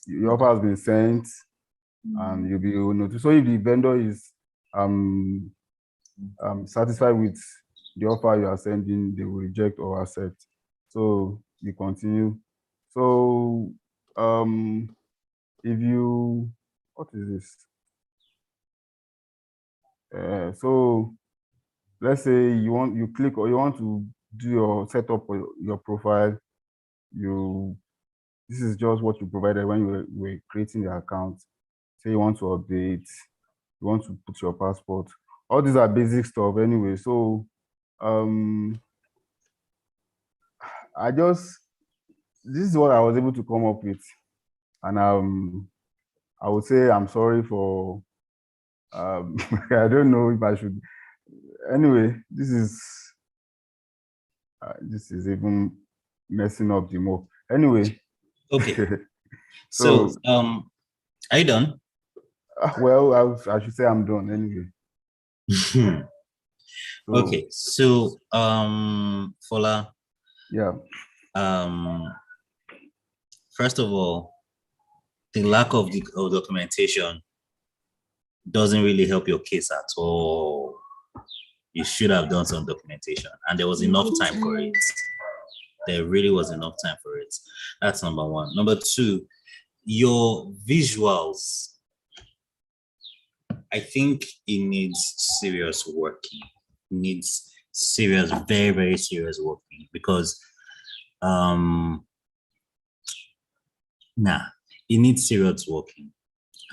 your offer has been sent, and you'll be notified. So if the vendor is satisfied with the offer you are sending, they will reject or accept. So you continue. So if you, what is this? So let's say you click, or you want to do your setup for your profile. This is just what you provided when you were creating the account. Say you want to update, you want to put your passport. All these are basic stuff anyway. So this is what I was able to come up with. And I would say I'm sorry for, I don't know if I should. Anyway, this is even messing up the more. Anyway. Okay. So are you done? Well, I should say I'm done anyway. Okay. So Fola. Yeah. First of all, the lack of documentation doesn't really help your case at all. You should have done some documentation, and there was enough time for it. There really was enough time for it. That's number one. Number two, your visuals. I think it needs serious working. It needs serious, very, very serious working, because it needs serious working.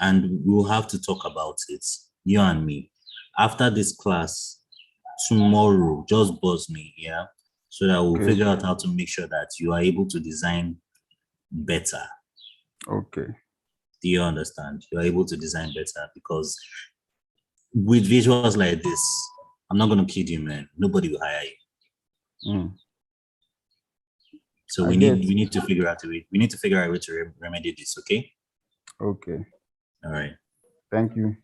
And we'll have to talk about it, you and me. After this class, tomorrow, just buzz me, yeah? So that we'll figure out how to make sure that you are able to design better. Okay. Do you understand? You are able to design better, because with visuals like this, I'm not going to kid you, man. Nobody will hire you. So we need to figure out a way. We need to figure out a way to remedy this. Okay. Okay. All right. Thank you.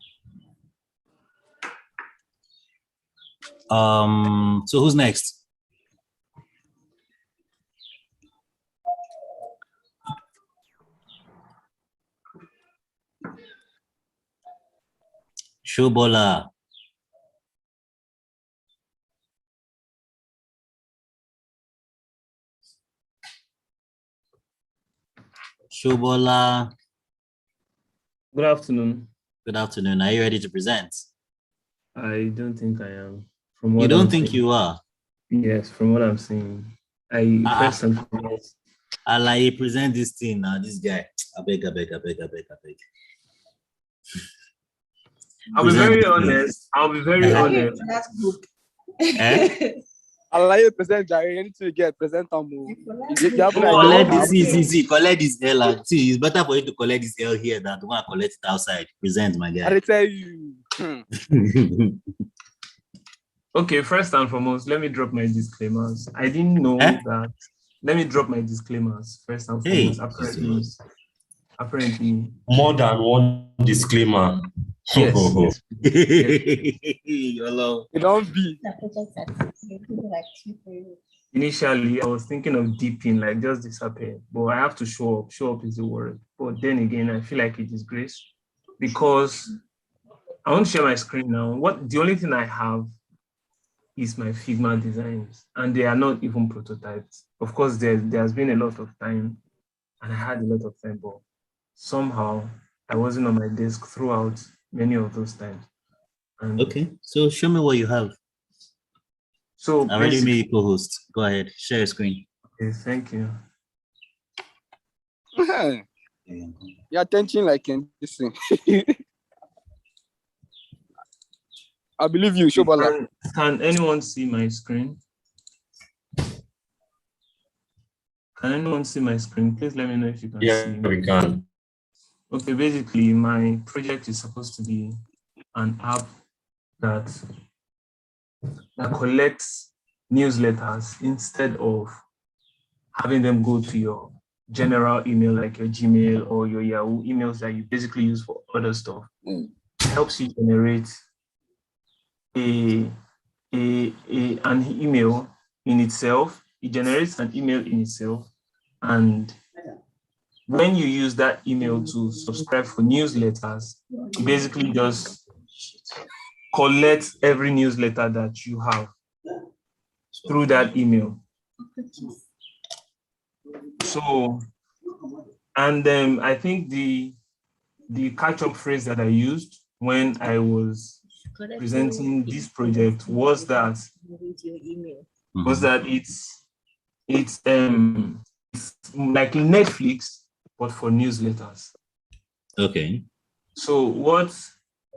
So who's next? Shobola. Shobola. Good afternoon. Good afternoon. Are you ready to present? I don't think I am. From what you don't think you are? Yes, from what I'm seeing. First and foremost. I present this thing now. This guy. I beg. I'll be very honest. Eh? allow you present Jerry. Anything you get, present them. You have an Collect idea. this, see, collect this L. See, it's better for you to collect this L here than to go and collect it outside. Present, my I guy. dey tell you. Okay, first and foremost, let me drop my disclaimers. I didn't know that. Let me drop my disclaimers first and Hey, foremost. Apparently, More than one disclaimer. yes. Hello. It don't be. Initially, I was thinking of dipping, like just disappear, but I have to show up. Show up is the word. But then again, I feel like it is grace because I want to share my screen now. The only thing I have is my Figma designs, and they are not even prototypes. Of course, there's been a lot of time, and I had a lot of time, but somehow I wasn't on my desk throughout many of those times. And Okay, so show me what you have. so I already made you co-host. Go ahead, share your screen. Okay, thank you. You're attention like in this thing. I believe you, Shobala. Can anyone see my screen? Can anyone see my screen? Please let me know if you can see. Yeah, we can. Okay, basically, my project is supposed to be an app that collects newsletters instead of having them go to your general email like your Gmail or your Yahoo emails that you basically use for other stuff. It helps you generate an email in itself. It generates an email in itself, and when you use that email to subscribe for newsletters, it basically just collects every newsletter that you have through that email. So, and I think the catch-up phrase that I used when I was presenting this project was that it's like Netflix but for newsletters. Okay. So what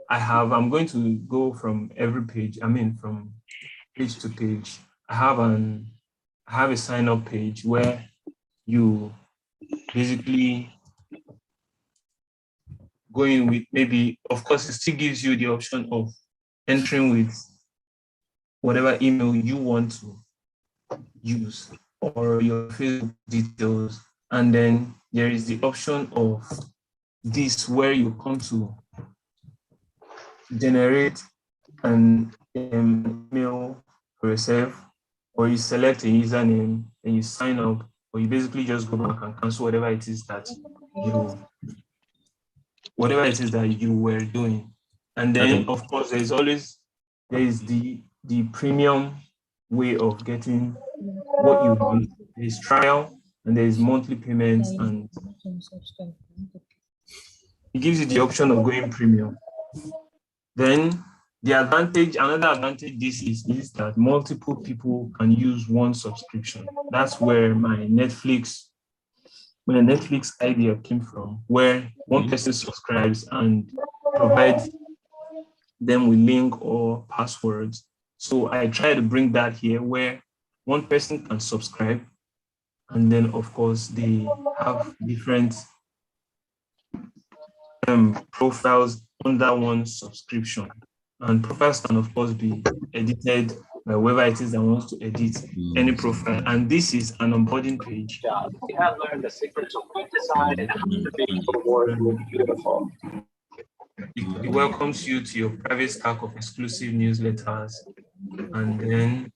I have, I'm going to go from every page. From page to page. I have a sign-up page where you basically go in with maybe, of course, it still gives you the option of entering with whatever email you want to use or your Facebook details. And then there is the option of this where you come to generate an email for yourself, or you select a username and you sign up, or you basically just go back and cancel whatever it is that you were doing. And then of course there is the premium way of getting what you want. There is trial and there is monthly payments, and it gives you the option of going premium. Then another advantage this is that multiple people can use one subscription. That's where my Netflix idea came from, where one person subscribes and provides them with link or passwords. So I try to bring that here where one person can subscribe, and then of course they have different profiles under one subscription. And profiles can of course be edited by whoever it is that wants to edit any profile. And this is an onboarding page. We have learned the secrets of good design and how to make your work look beautiful. It welcomes you to your private stack of exclusive newsletters. And then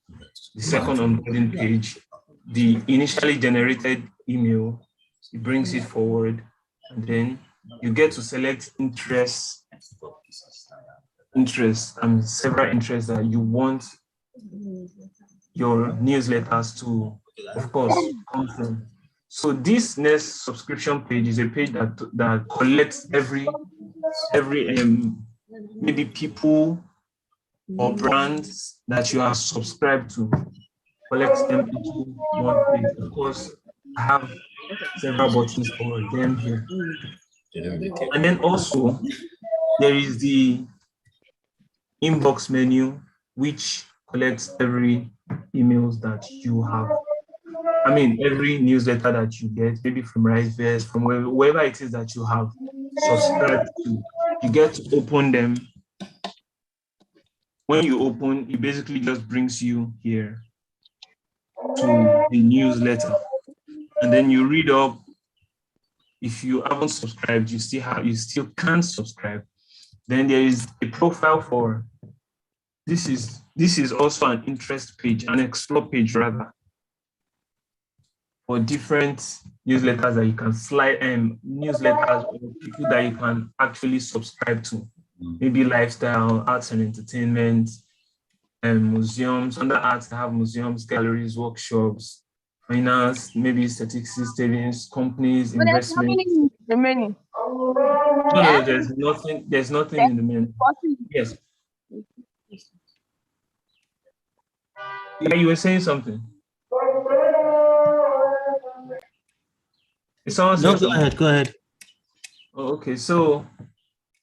the second onboarding page, the initially generated email, it brings it forward, and then you get to select interests and several interests that you want your newsletters to, of course, come from. So this next subscription page is a page that collects every maybe people or brands that you are subscribed to, collects them into one page. Of course, I have several buttons for them here. And then also there is the inbox menu, which collects every emails that you have. I mean, every newsletter that you get, maybe from Riceverse, from wherever it is that you have subscribed to, you get to open them. When you open, it basically just brings you here to the newsletter. And then you read up. If you haven't subscribed, you still can subscribe. Then there is a profile for this is also an interest page, an explore page rather, for different newsletters that you can slide newsletters or people that you can actually subscribe to. Maybe lifestyle, arts and entertainment, and museums. Under arts, I have museums, galleries, workshops, finance, maybe statistics, savings, companies, investments. Remaining. No, there's nothing in the menu. Yes. Yeah, you were saying something. No, go ahead. Oh, okay, so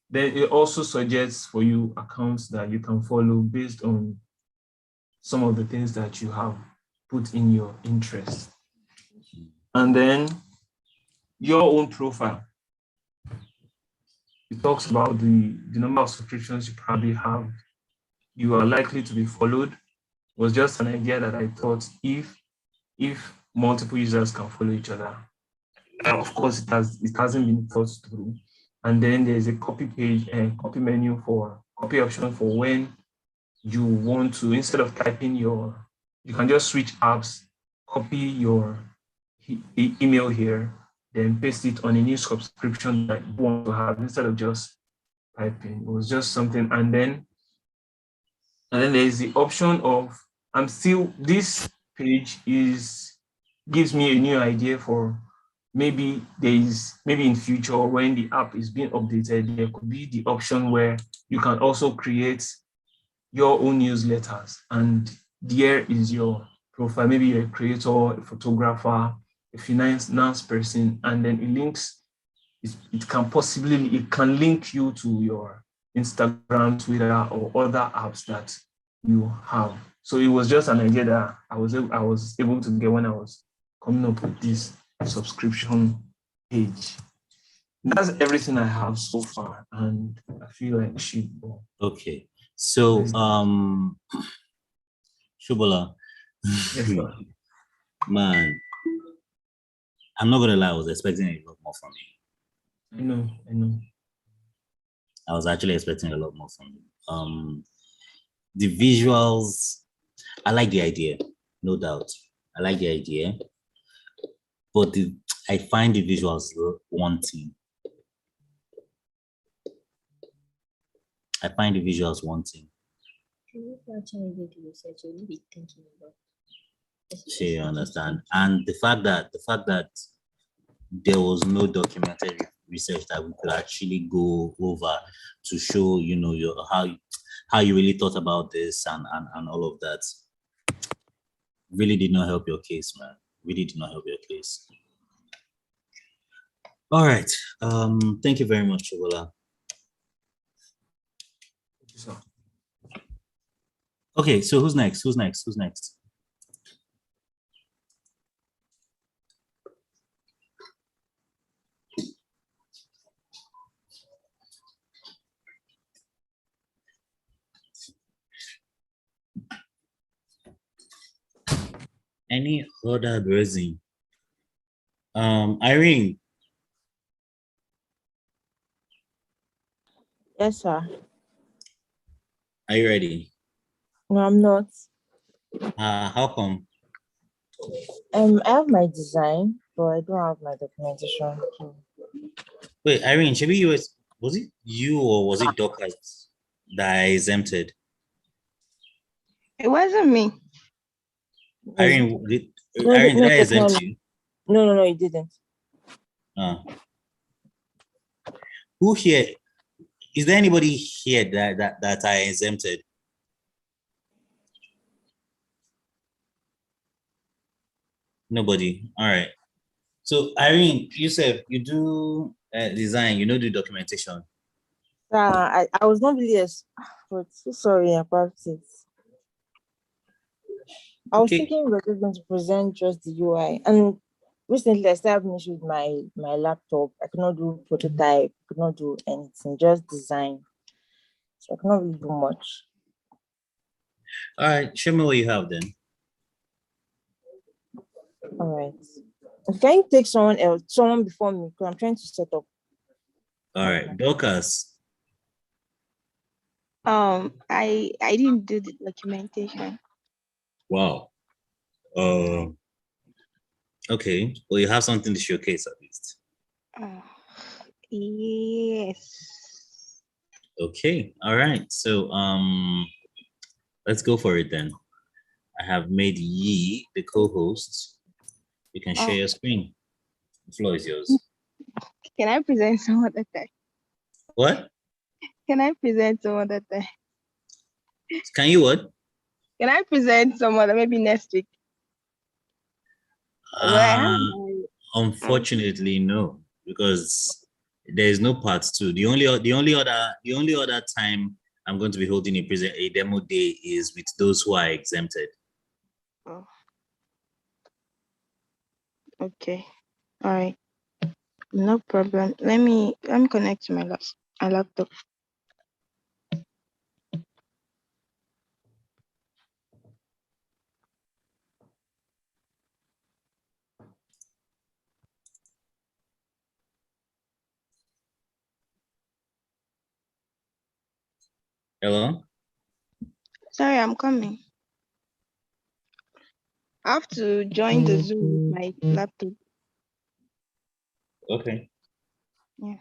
then it also suggests for you accounts that you can follow based on some of the things that you have put in your interest. And then your own profile. It talks about the number of subscriptions you probably have. You are likely to be followed. It was just an idea that I thought if multiple users can follow each other. Of course, it hasn't been thought through. And then there's a copy page and copy menu for copy option for when you want to, instead of typing you can just switch apps, copy your email here, then paste it on a new subscription that you want to have instead of just typing. It was just something. And then there's the option of, this page gives me a new idea for maybe in future when the app is being updated, there could be the option where you can also create your own newsletters. And there is your profile. Maybe you're a creator, a photographer, a finance person, and then it can link you to your Instagram, Twitter, or other apps that you have. So it was just an idea that I was able to get when I was coming up with this subscription page. That's everything I have so far, and I feel like shit. Okay, so Shubola, Yes, sir. man, I'm not gonna lie, I was expecting a lot more from you. I know. I was actually expecting a lot more from you. The visuals, I like the idea, no doubt. I like the idea, but I find the visuals wanting. I find the visuals wanting. So you understand, and the fact that there was no documented research that we could actually go over to show, how you really thought about this and all of that really did not help your case, man. Really did not help your case. All right. Thank you very much, Shubola. Okay, so who's next? Any other person? Irene. Yes, sir. Are you ready? No, I'm not. How come? I have my design, but I don't have my documentation. Wait, Irene, was it you or was it Dorcas that I exempted? It wasn't me. Irene, did I exempt you? No, you didn't. Who here? Is there anybody here that I exempted? Nobody. All right. So Irene, you said you do design, you know, do documentation. I was not really but so sorry about it. I was Okay. thinking we were just going to present just the UI. And recently I started having issues with my laptop. I could not do prototype, could not do anything, just design. So I cannot really do much. All right. Show me what you have then. All right. Can you take someone else, someone before me? Because I'm trying to set up. All right. Dorcas. I didn't do the documentation. Wow. Okay. Well, you have something to showcase at least. Yes. Okay. All right. So let's go for it then. I have made Yi the co-host. You can share your screen. The floor is yours. Can I present some other time? What? Can I present some other time? Can you what? Can I present some other, maybe next week? Well, I have Unfortunately, no, because there is no part two. The only other time I'm going to be holding a demo day is with those who are exempted. Oh. Okay. All right. No problem. Let me connect to my laptop. Hello? Sorry, I'm coming. I have to join the Zoom with my laptop. Okay. Yeah.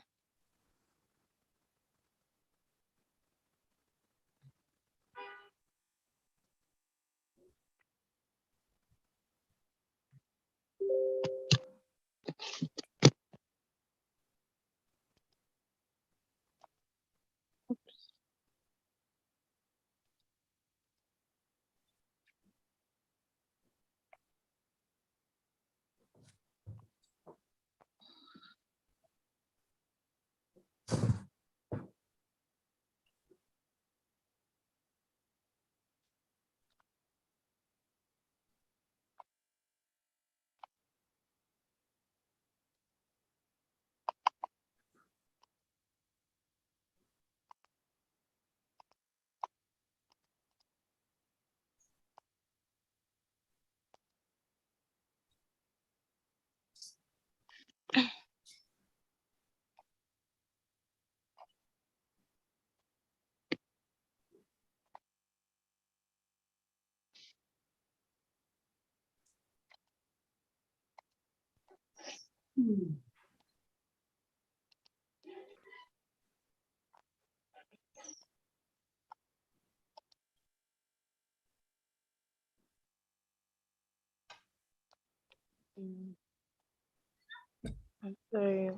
I'm sorry.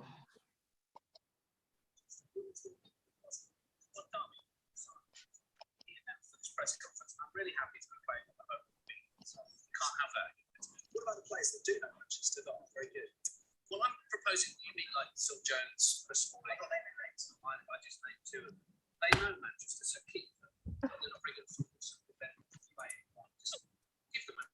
Press conference. I'm really happy to be playing at the home. Can't have that. What about the players that do that? Manchester that are very good. Well, I'm proposing you meet like Phil Jones, Chris Smalling. I'm not naming names. I just named two of them. They know Manchester, so keep them. But they're not very good at football, so then play. Just give them a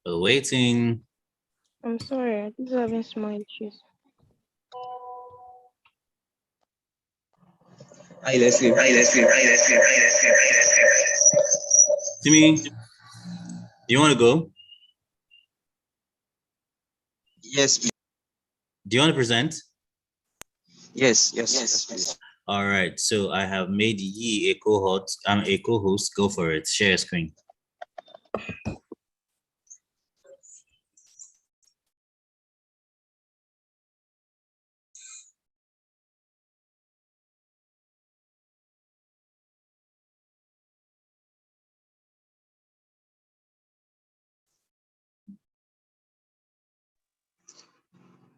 Waiting. I'm sorry, I'm just having small issues. Hi, Leslie. Timmy, do you want to go? Yes, please. Do you want to present? Yes, please. All right. So I have made Yi a cohort. I'm a co-host. Go for it. Share screen.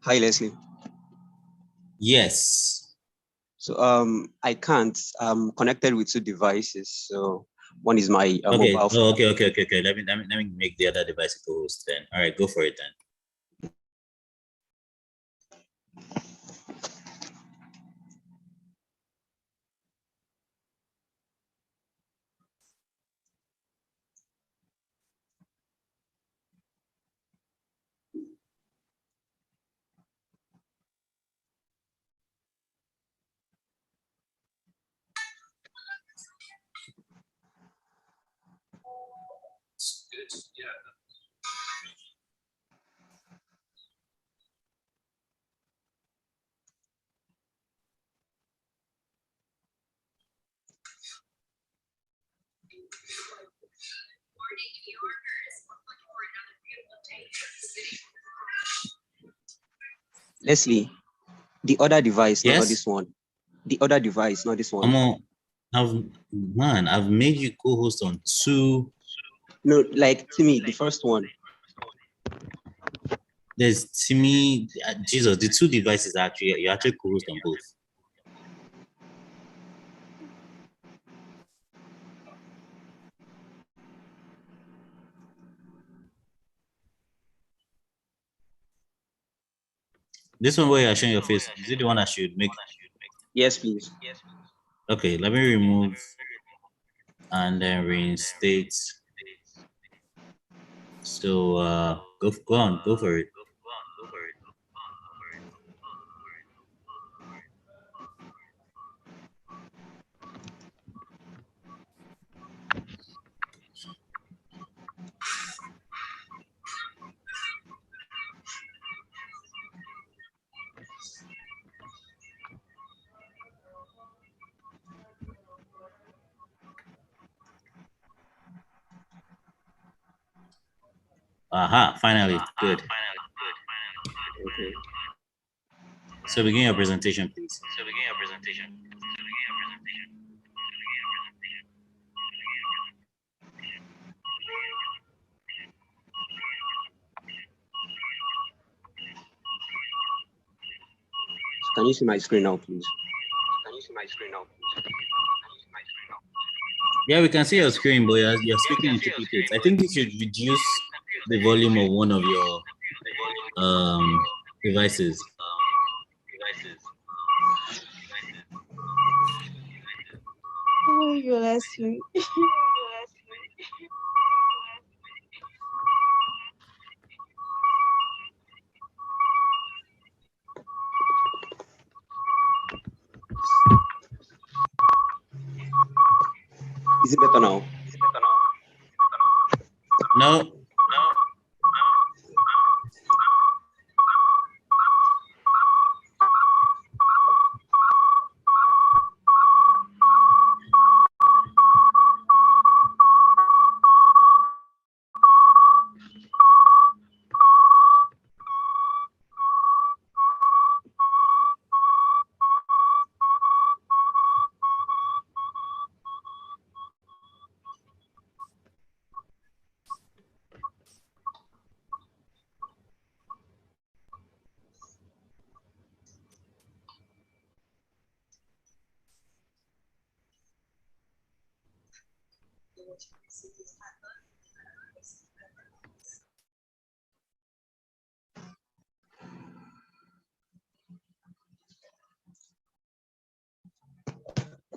Hi, Leslie. Yes. So I can't. I'm connected with two devices. So one is my Okay. mobile phone. Okay. Let me make the other device a co-host then. All right, go for it then. Good. Yeah. Leslie, the other device, not Yes? this one. The other device, not this one. I've made you co-host on two. No, like Timmy, the first one. There's Timmy. Jesus, the two devices you actually co-host on both. This one where you're showing your face, is it the one I should make? Yes, please. Okay, let me remove and then reinstate. So go on, go for it. Aha, finally, good. Okay. So begin your presentation, please. Can you see my screen now, please? Yeah, we can see your screen, but you're speaking in duplicate. I think you should reduce the volume of one of your devices. Oh, you Leslie. Is it better now? No.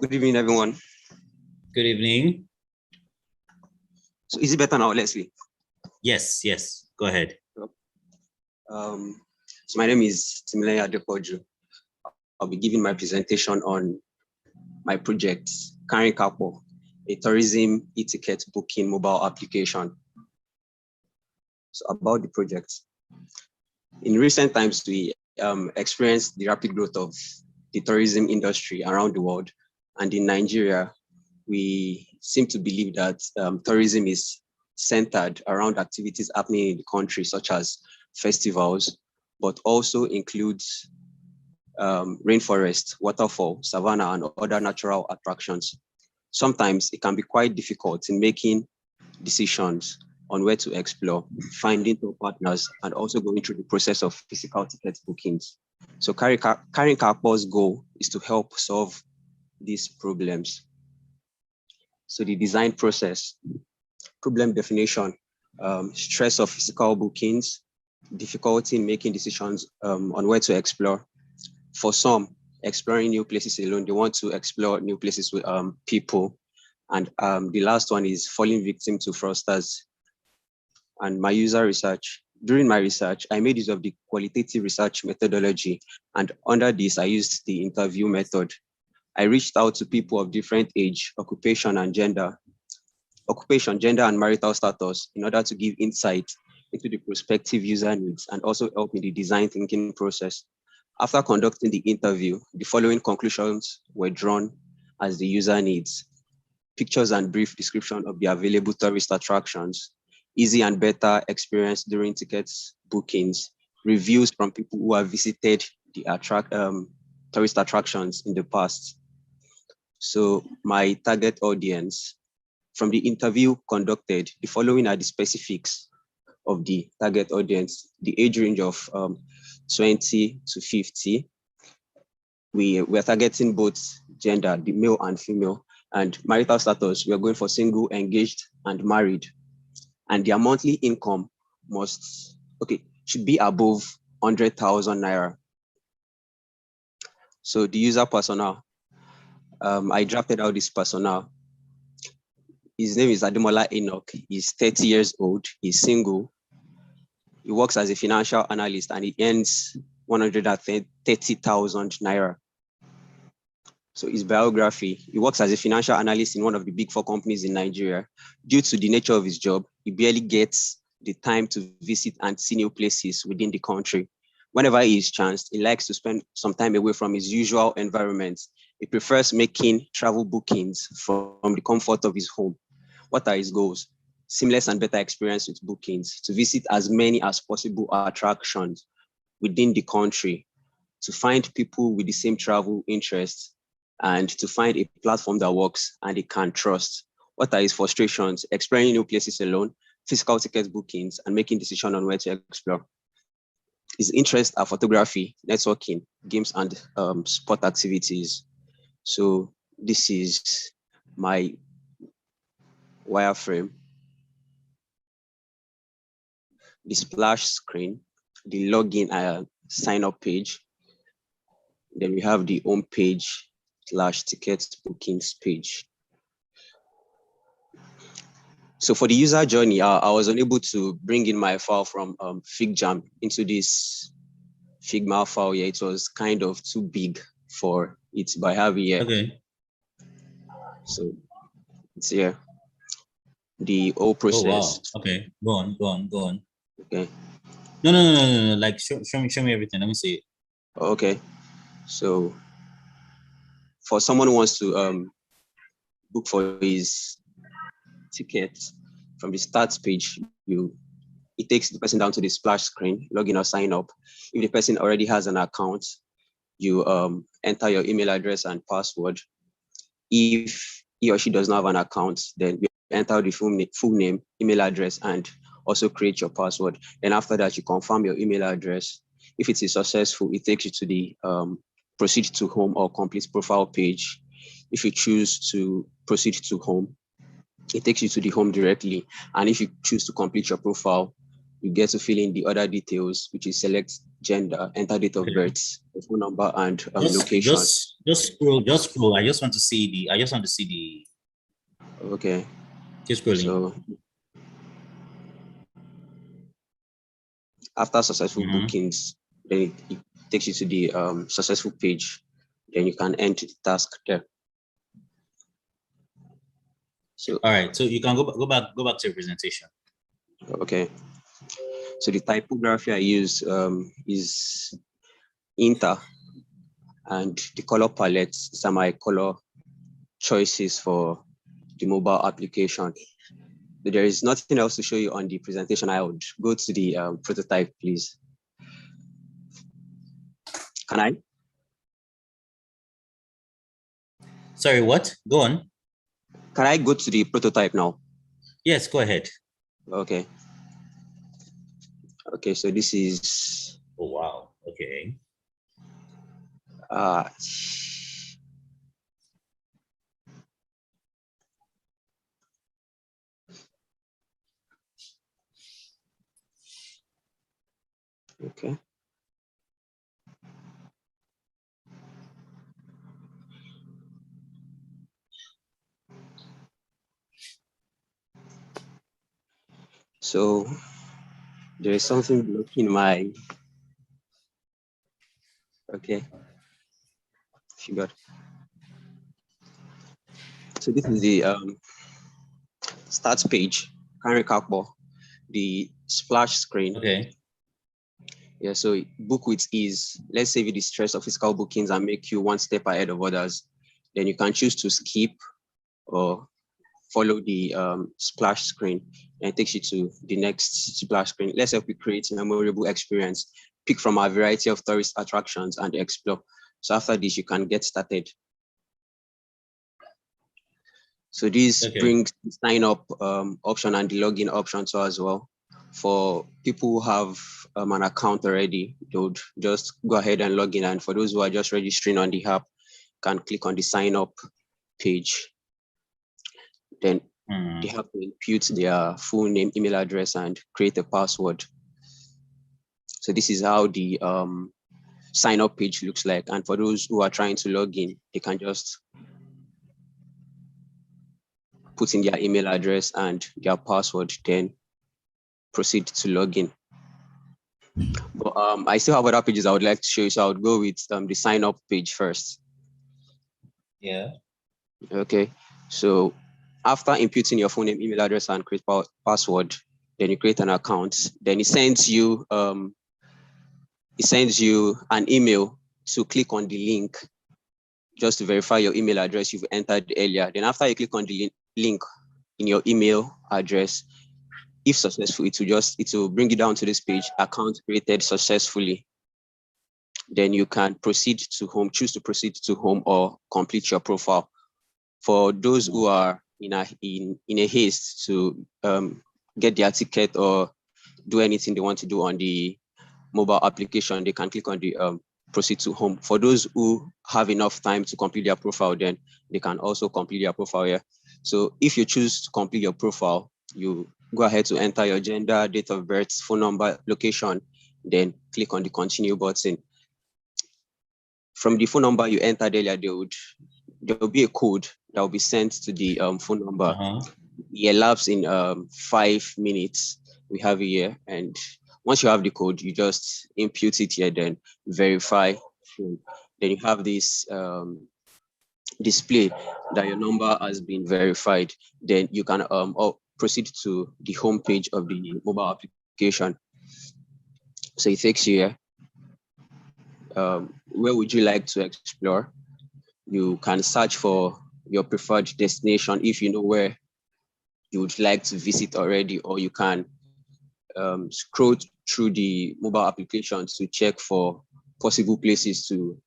Good evening, everyone. Good evening. So is it better now, Leslie? Yes. Go ahead. So my name is Timile Adepoju. I'll be giving my presentation on my project, Karin Kapo, a tourism e-ticket booking mobile application. So about the project. In recent times, we experienced the rapid growth of the tourism industry around the world. And in Nigeria, we seem to believe that tourism is centered around activities happening in the country, such as festivals, but also includes rainforest, waterfall, savanna, and other natural attractions. Sometimes it can be quite difficult in making decisions on where to explore, finding tour partners, and also going through the process of physical ticket bookings. So Karin Kapo's goal is to help solve these problems. So the design process, problem definition, stress of physical bookings, difficulty in making decisions on where to explore. For some, exploring new places alone, they want to explore new places with people. And the last one is falling victim to fraudsters. And my user research. During my research, I made use of the qualitative research methodology. And under this, I used the interview method. I reached out to people of different age, occupation, and gender and marital status in order to give insight into the prospective user needs and also help in the design thinking process. After conducting the interview, the following conclusions were drawn as the user needs: pictures and brief description of the available tourist attractions, easy and better experience during tickets bookings, reviews from people who have visited the tourist attractions in the past. So my target audience, from the interview conducted, the following are the specifics of the target audience: the age range of 20 to 50. We're targeting both gender, the male and female, and marital status. We're going for single, engaged, and married. And their monthly income should be above 100,000 naira. So the user persona, I drafted out this persona. His name is Ademola Enoch. He's 30 years old. He's single. He works as a financial analyst and he earns 130,000 naira. So his biography, he works as a financial analyst in one of the big 4 companies in Nigeria. Due to the nature of his job, he barely gets the time to visit and see new places within the country. Whenever he is chanced, he likes to spend some time away from his usual environment. He prefers making travel bookings from the comfort of his home. What are his goals? Seamless and better experience with bookings, to visit as many as possible attractions within the country, to find people with the same travel interests, and to find a platform that works and he can trust. What are his frustrations? Exploring new places alone, physical ticket bookings, and making decisions on where to explore. His interests are photography, networking, games, and sport activities. So this is my wireframe, the splash screen, the login sign up page. Then we have the home page / ticket bookings page. So for the user journey, I was unable to bring in my file from FigJam into this Figma file here. It was kind of too big for it, but I have it here. Okay. So it's here. The whole process. Oh wow. Okay. Go on. Okay. No. Like show me everything. Let me see it. Okay. So for someone who wants to book for his ticket, from the start page, it takes the person down to the splash screen, login or sign up. If the person already has an account, you enter your email address and password. If he or she does not have an account, then you enter the full name, email address, and also create your password. Then after that, you confirm your email address. If it is successful, it takes you to the proceed to home or complete profile page. If you choose to proceed to home, it takes you to the home directly. And if you choose to complete your profile, you get to fill in the other details, which is select gender, enter date of birth, phone number, and location. Just scroll. I just want to see the. Okay. Keep scrolling. So After successful bookings, then it takes you to the successful page. Then you can enter the task there. So all right, so you can go back to your presentation. Okay. So the typography I use is Inter, and the color palettes, these are my color choices for the mobile application. There is nothing else to show you on the presentation. I would go to the prototype, please. Can I? Sorry, what? Go on. Can I go to the prototype now? Yes, go ahead. Okay. Okay, so this is. Oh, wow. Okay. Okay. So there is something blocking my. Okay. Figured. So this is the start page. Can't recall the splash screen. Okay. Yeah, so book with ease. Let's save you the stress of physical bookings and make you one step ahead of others. Then you can choose to skip or follow the splash screen, and it takes you to the next splash screen. Let's help you create a memorable experience. Pick from a variety of tourist attractions and explore. So after this, you can get started. So this brings the sign up option and the login option too as well. For people who have an account already, they would just go ahead and log in. And for those who are just registering on the app, can click on the sign up page. Then they have to input their full name, email address, and create a password. So this is how the sign up page looks like. And for those who are trying to log in, they can just put in their email address and their password, then proceed to log in. But I still have other pages I would like to show you. So I would go with the sign up page first. Yeah. Okay. So after inputting your full name, email address, and create password, then you create an account. Then it sends you an email to click on the link just to verify your email address you've entered earlier. Then after you click on the link in your email address, if successful, it will bring you down to this page, account created successfully. Then you can proceed to home, choose to proceed to home or complete your profile. For those who are in a haste to get their ticket or do anything they want to do on the mobile application, they can click on the proceed to home. For those who have enough time to complete their profile, then they can also complete their profile here. So if you choose to complete your profile, you go ahead to enter your gender, date of birth, phone number, location, then click on the continue button. From the phone number you entered earlier, there will be a code that will be sent to the phone number. It elapses in 5 minutes. We have it here, and once you have the code, you just input it here, then verify. Then you have this display that your number has been verified. Then you can proceed to the home page of the mobile application. So it takes you here. Where would you like to explore? You can search for your preferred destination if you know where you would like to visit already, or you can scroll through the mobile applications to check for possible places to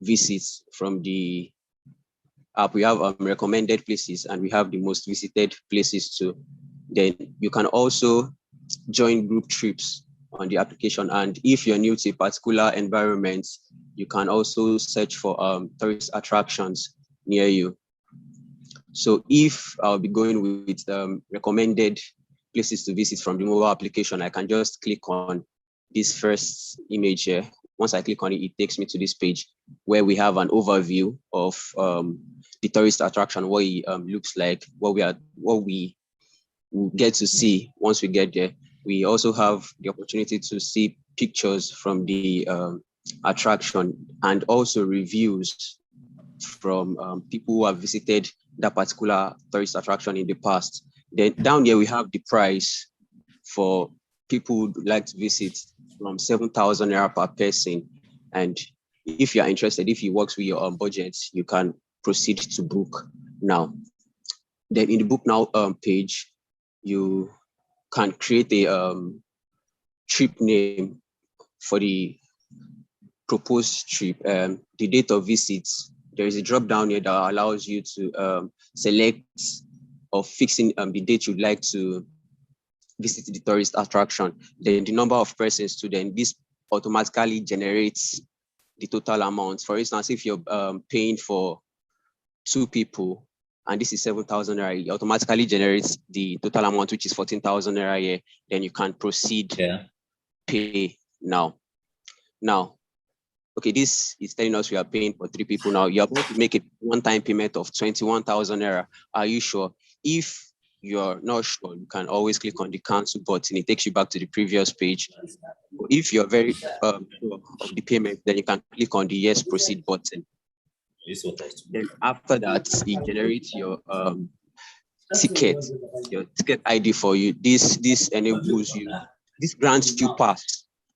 visit from the app. We have recommended places and we have the most visited places too. Then you can also join group trips on the application. And if you're new to a particular environment, you can also search for tourist attractions near you. So if I'll be going with recommended places to visit from the mobile application, I can just click on this first image here. Once I click on it, it takes me to this page where we have an overview of the tourist attraction, what it looks like, what we will get to see once we get there. We also have the opportunity to see pictures from the attraction and also reviews from people who have visited that particular tourist attraction in the past. Then down here we have the price for people who would like to visit from 7,000 naira per person. And if you are interested, if it works with your own budget, you can proceed to book now. Then in the book now page, you can create a trip name for the proposed trip, the date of visits. There is a drop down here that allows you to select or fixing the date you'd like to visit the tourist attraction. Then the number of persons to then this automatically generates the total amount. For instance, if you're paying for 2 people and this is 7,000 naira, it automatically generates the total amount, which is 14,000 naira here. Then you can proceed, pay now. Now, okay, this is telling us we are paying for 3 people now. You're about to make a one-time payment of 21,000 naira. Are you sure? If you're not sure, you can always click on the cancel button. It takes you back to the previous page. If you're very sure of the payment, then you can click on the yes, proceed button. Then after that, it generates your ticket ID for you. This enables you, this grants you pass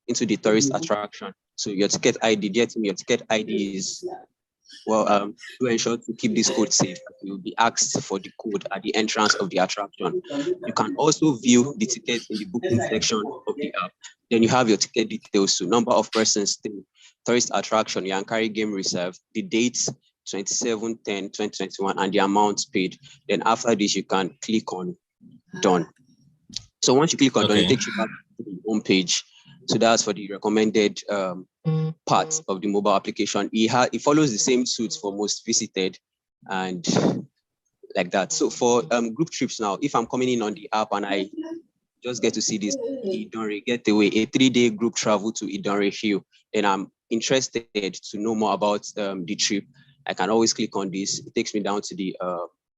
into the tourist attraction. So your ticket ID, your ticket ID is, well, to ensure to keep this code safe, you'll be asked for the code at the entrance of the attraction. You can also view the ticket in the booking section of the app. Then you have your ticket details, so number of persons staying, tourist attraction, Yankari Game Reserve, the dates, 27/10/2021, and the amount paid. Then after this, you can click on done. So once you click on done, it takes you back to the home page. So that's for the recommended part of the mobile application. It follows the same suits for most visited and like that. So for group trips now, if I'm coming in on the app and I just get to see this Idonre Getaway, a 3-day group travel to Idonre Hill, and I'm interested to know more about the trip, I can always click on this. It takes me down to the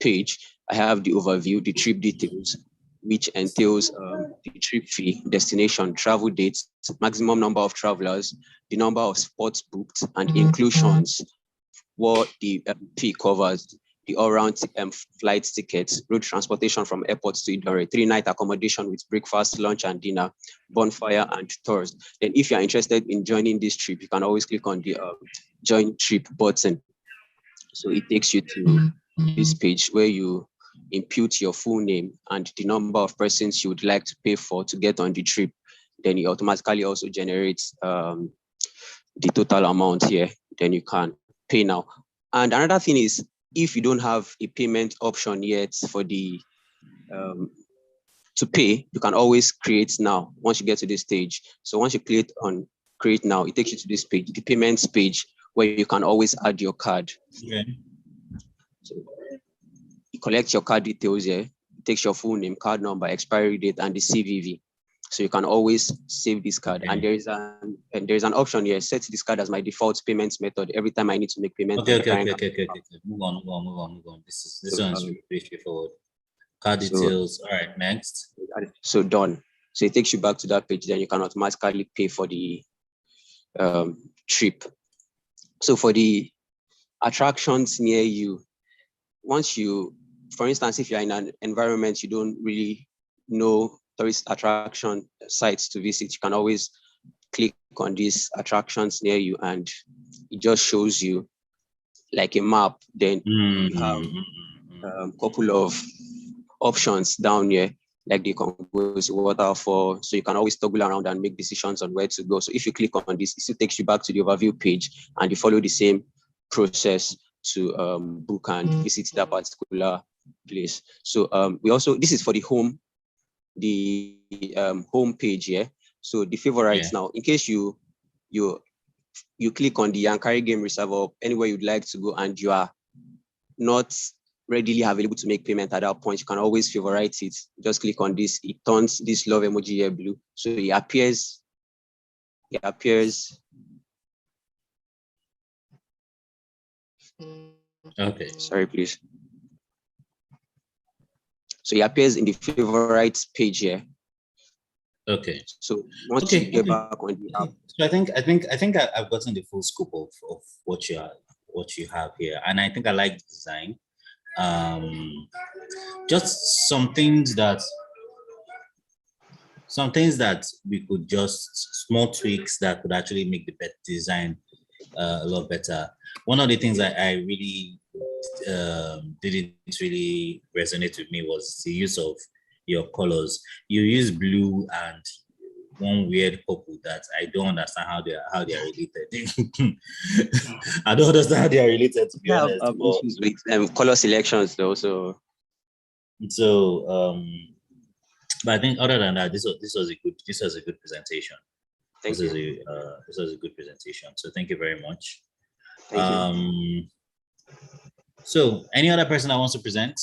page. I have the overview, the trip details, which entails the trip fee, destination, travel dates, maximum number of travelers, the number of spots booked, and inclusions, what the fee covers, the all-round flight tickets, road transportation from airports to Idonre, 3-night accommodation with breakfast, lunch, and dinner, bonfire, and tours. Then if you're interested in joining this trip, you can always click on the join trip button. So it takes you to this page where you input your full name and the number of persons you would like to pay for to get on the trip. Then it automatically also generates the total amount here. Then you can pay now. And another thing is, if you don't have a payment option yet for the to pay, you can always create now once you get to this stage. So once you click on create now, it takes you to this page, the payments page, where you can always add your card. So you collect your card details here. It takes your full name, card number, expiry date, and the CVV. So you can always save this card. And there is an option here, set this card as my default payments method every time I need to make payment. Okay. Move on. This one is pretty straightforward. Card details. All right, next. So done. So it takes you back to that page. Then you can automatically pay for the trip. So for the attractions near you, once you, for instance, if you're in an environment you don't really know tourist attraction sites to visit, you can always click on these attractions near you and it just shows you like a map. Then you have a couple of options down here, like the Congo's waterfall. So you can always toggle around and make decisions on where to go. So if you click on this, it still takes you back to the overview page and you follow the same process to book and visit that particular place. So we also, this is for the home page here. So the favorites now, in case you click on the Yankari Game Reserve or anywhere you'd like to go and you are not readily available to make payment at that point, you can always favorite it. Just click on this, it turns this love emoji here blue. So it appears. Okay. Sorry, please. So it appears in the favorites page here. Okay. So once you get back on the app, So I think I've gotten the full scope of what you have here, and I think I like the design. Just some things that we could just small tweaks that could actually make the design a lot better. One of the things that I really didn't really resonate with me was the use of your colors. You use blue and one weird purple that I don't understand how they are related. I don't understand how they are related, to be honest. issues with color selections though. So but I think other than that, this was a good presentation. Thank you. This was a good presentation. So thank you very much. Thank you. So any other person that wants to present?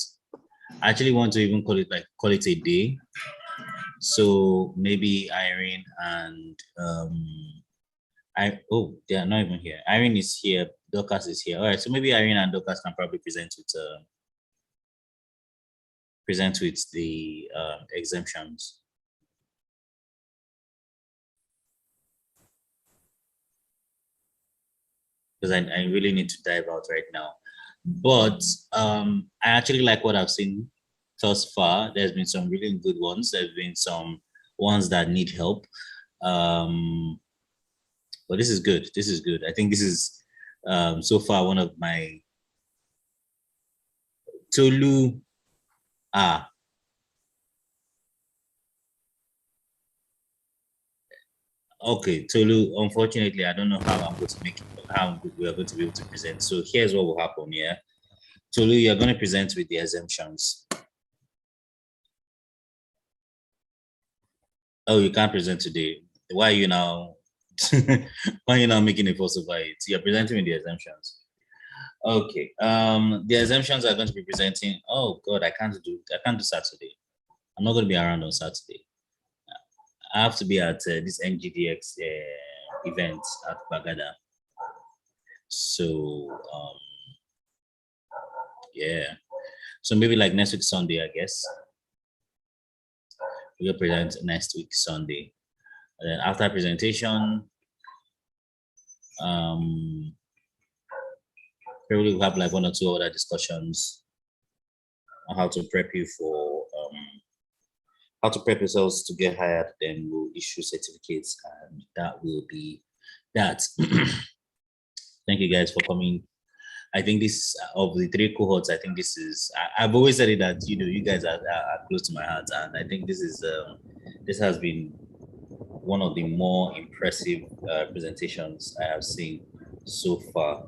I actually want to even call it a day. So maybe Irene and they are not even here. Irene is here, Dorcas is here. All right, so maybe Irene and Dorcas can probably present with the exemptions. Because I really need to dive out right now. But I actually like what I've seen thus far. There's been some really good ones. There's been some ones that need help. But this is good. This is good. I think this is so far one of my Tolu. Okay, Tolu, unfortunately, I don't know how I'm going to make it, how we are going to be able to present. So here's what will happen here. Tolu, you're going to present with the exemptions. Oh, you can't present today. Why are you now making a fuss about it? You're presenting with the exemptions. Okay. The exemptions are going to be presenting. Oh God, I can't do Saturday. I'm not going to be around on Saturday. I have to be at this NGDX event at Bagada. So yeah. So maybe like next week Sunday, I guess. We'll present next week Sunday. And then after presentation, probably we'll have like 1 or 2 other discussions on how to prep you for how to prep yourselves to get hired. Then we'll issue certificates, and that will be that. Thank you guys for coming. I think this of the 3 cohorts, I think this is, I've always said it that, you guys are close to my heart. And I think this is, this has been one of the more impressive presentations I have seen so far.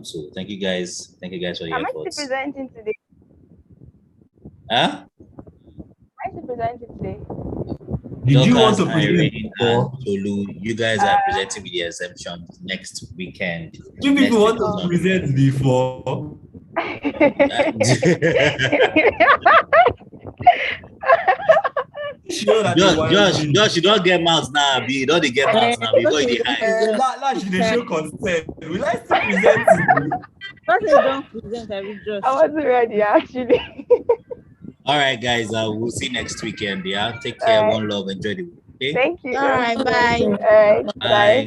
So thank you guys. Thank you guys for your efforts. Am I presenting today? Huh? Am I presenting today? Did you want Dorcas, to present Irene, and Tolu, you guys are presenting with the exemptions next weekend. 2 people want to present before. Josh, you don't get mouth now. You don't get mouth now. Before you hide. That should show consent. Will I still present? Don't present. I wasn't ready actually. All right, guys. We'll see you next weekend. Yeah. Take care. One love. Enjoy the week. Okay? Thank you. All right. Bye. All right. Bye.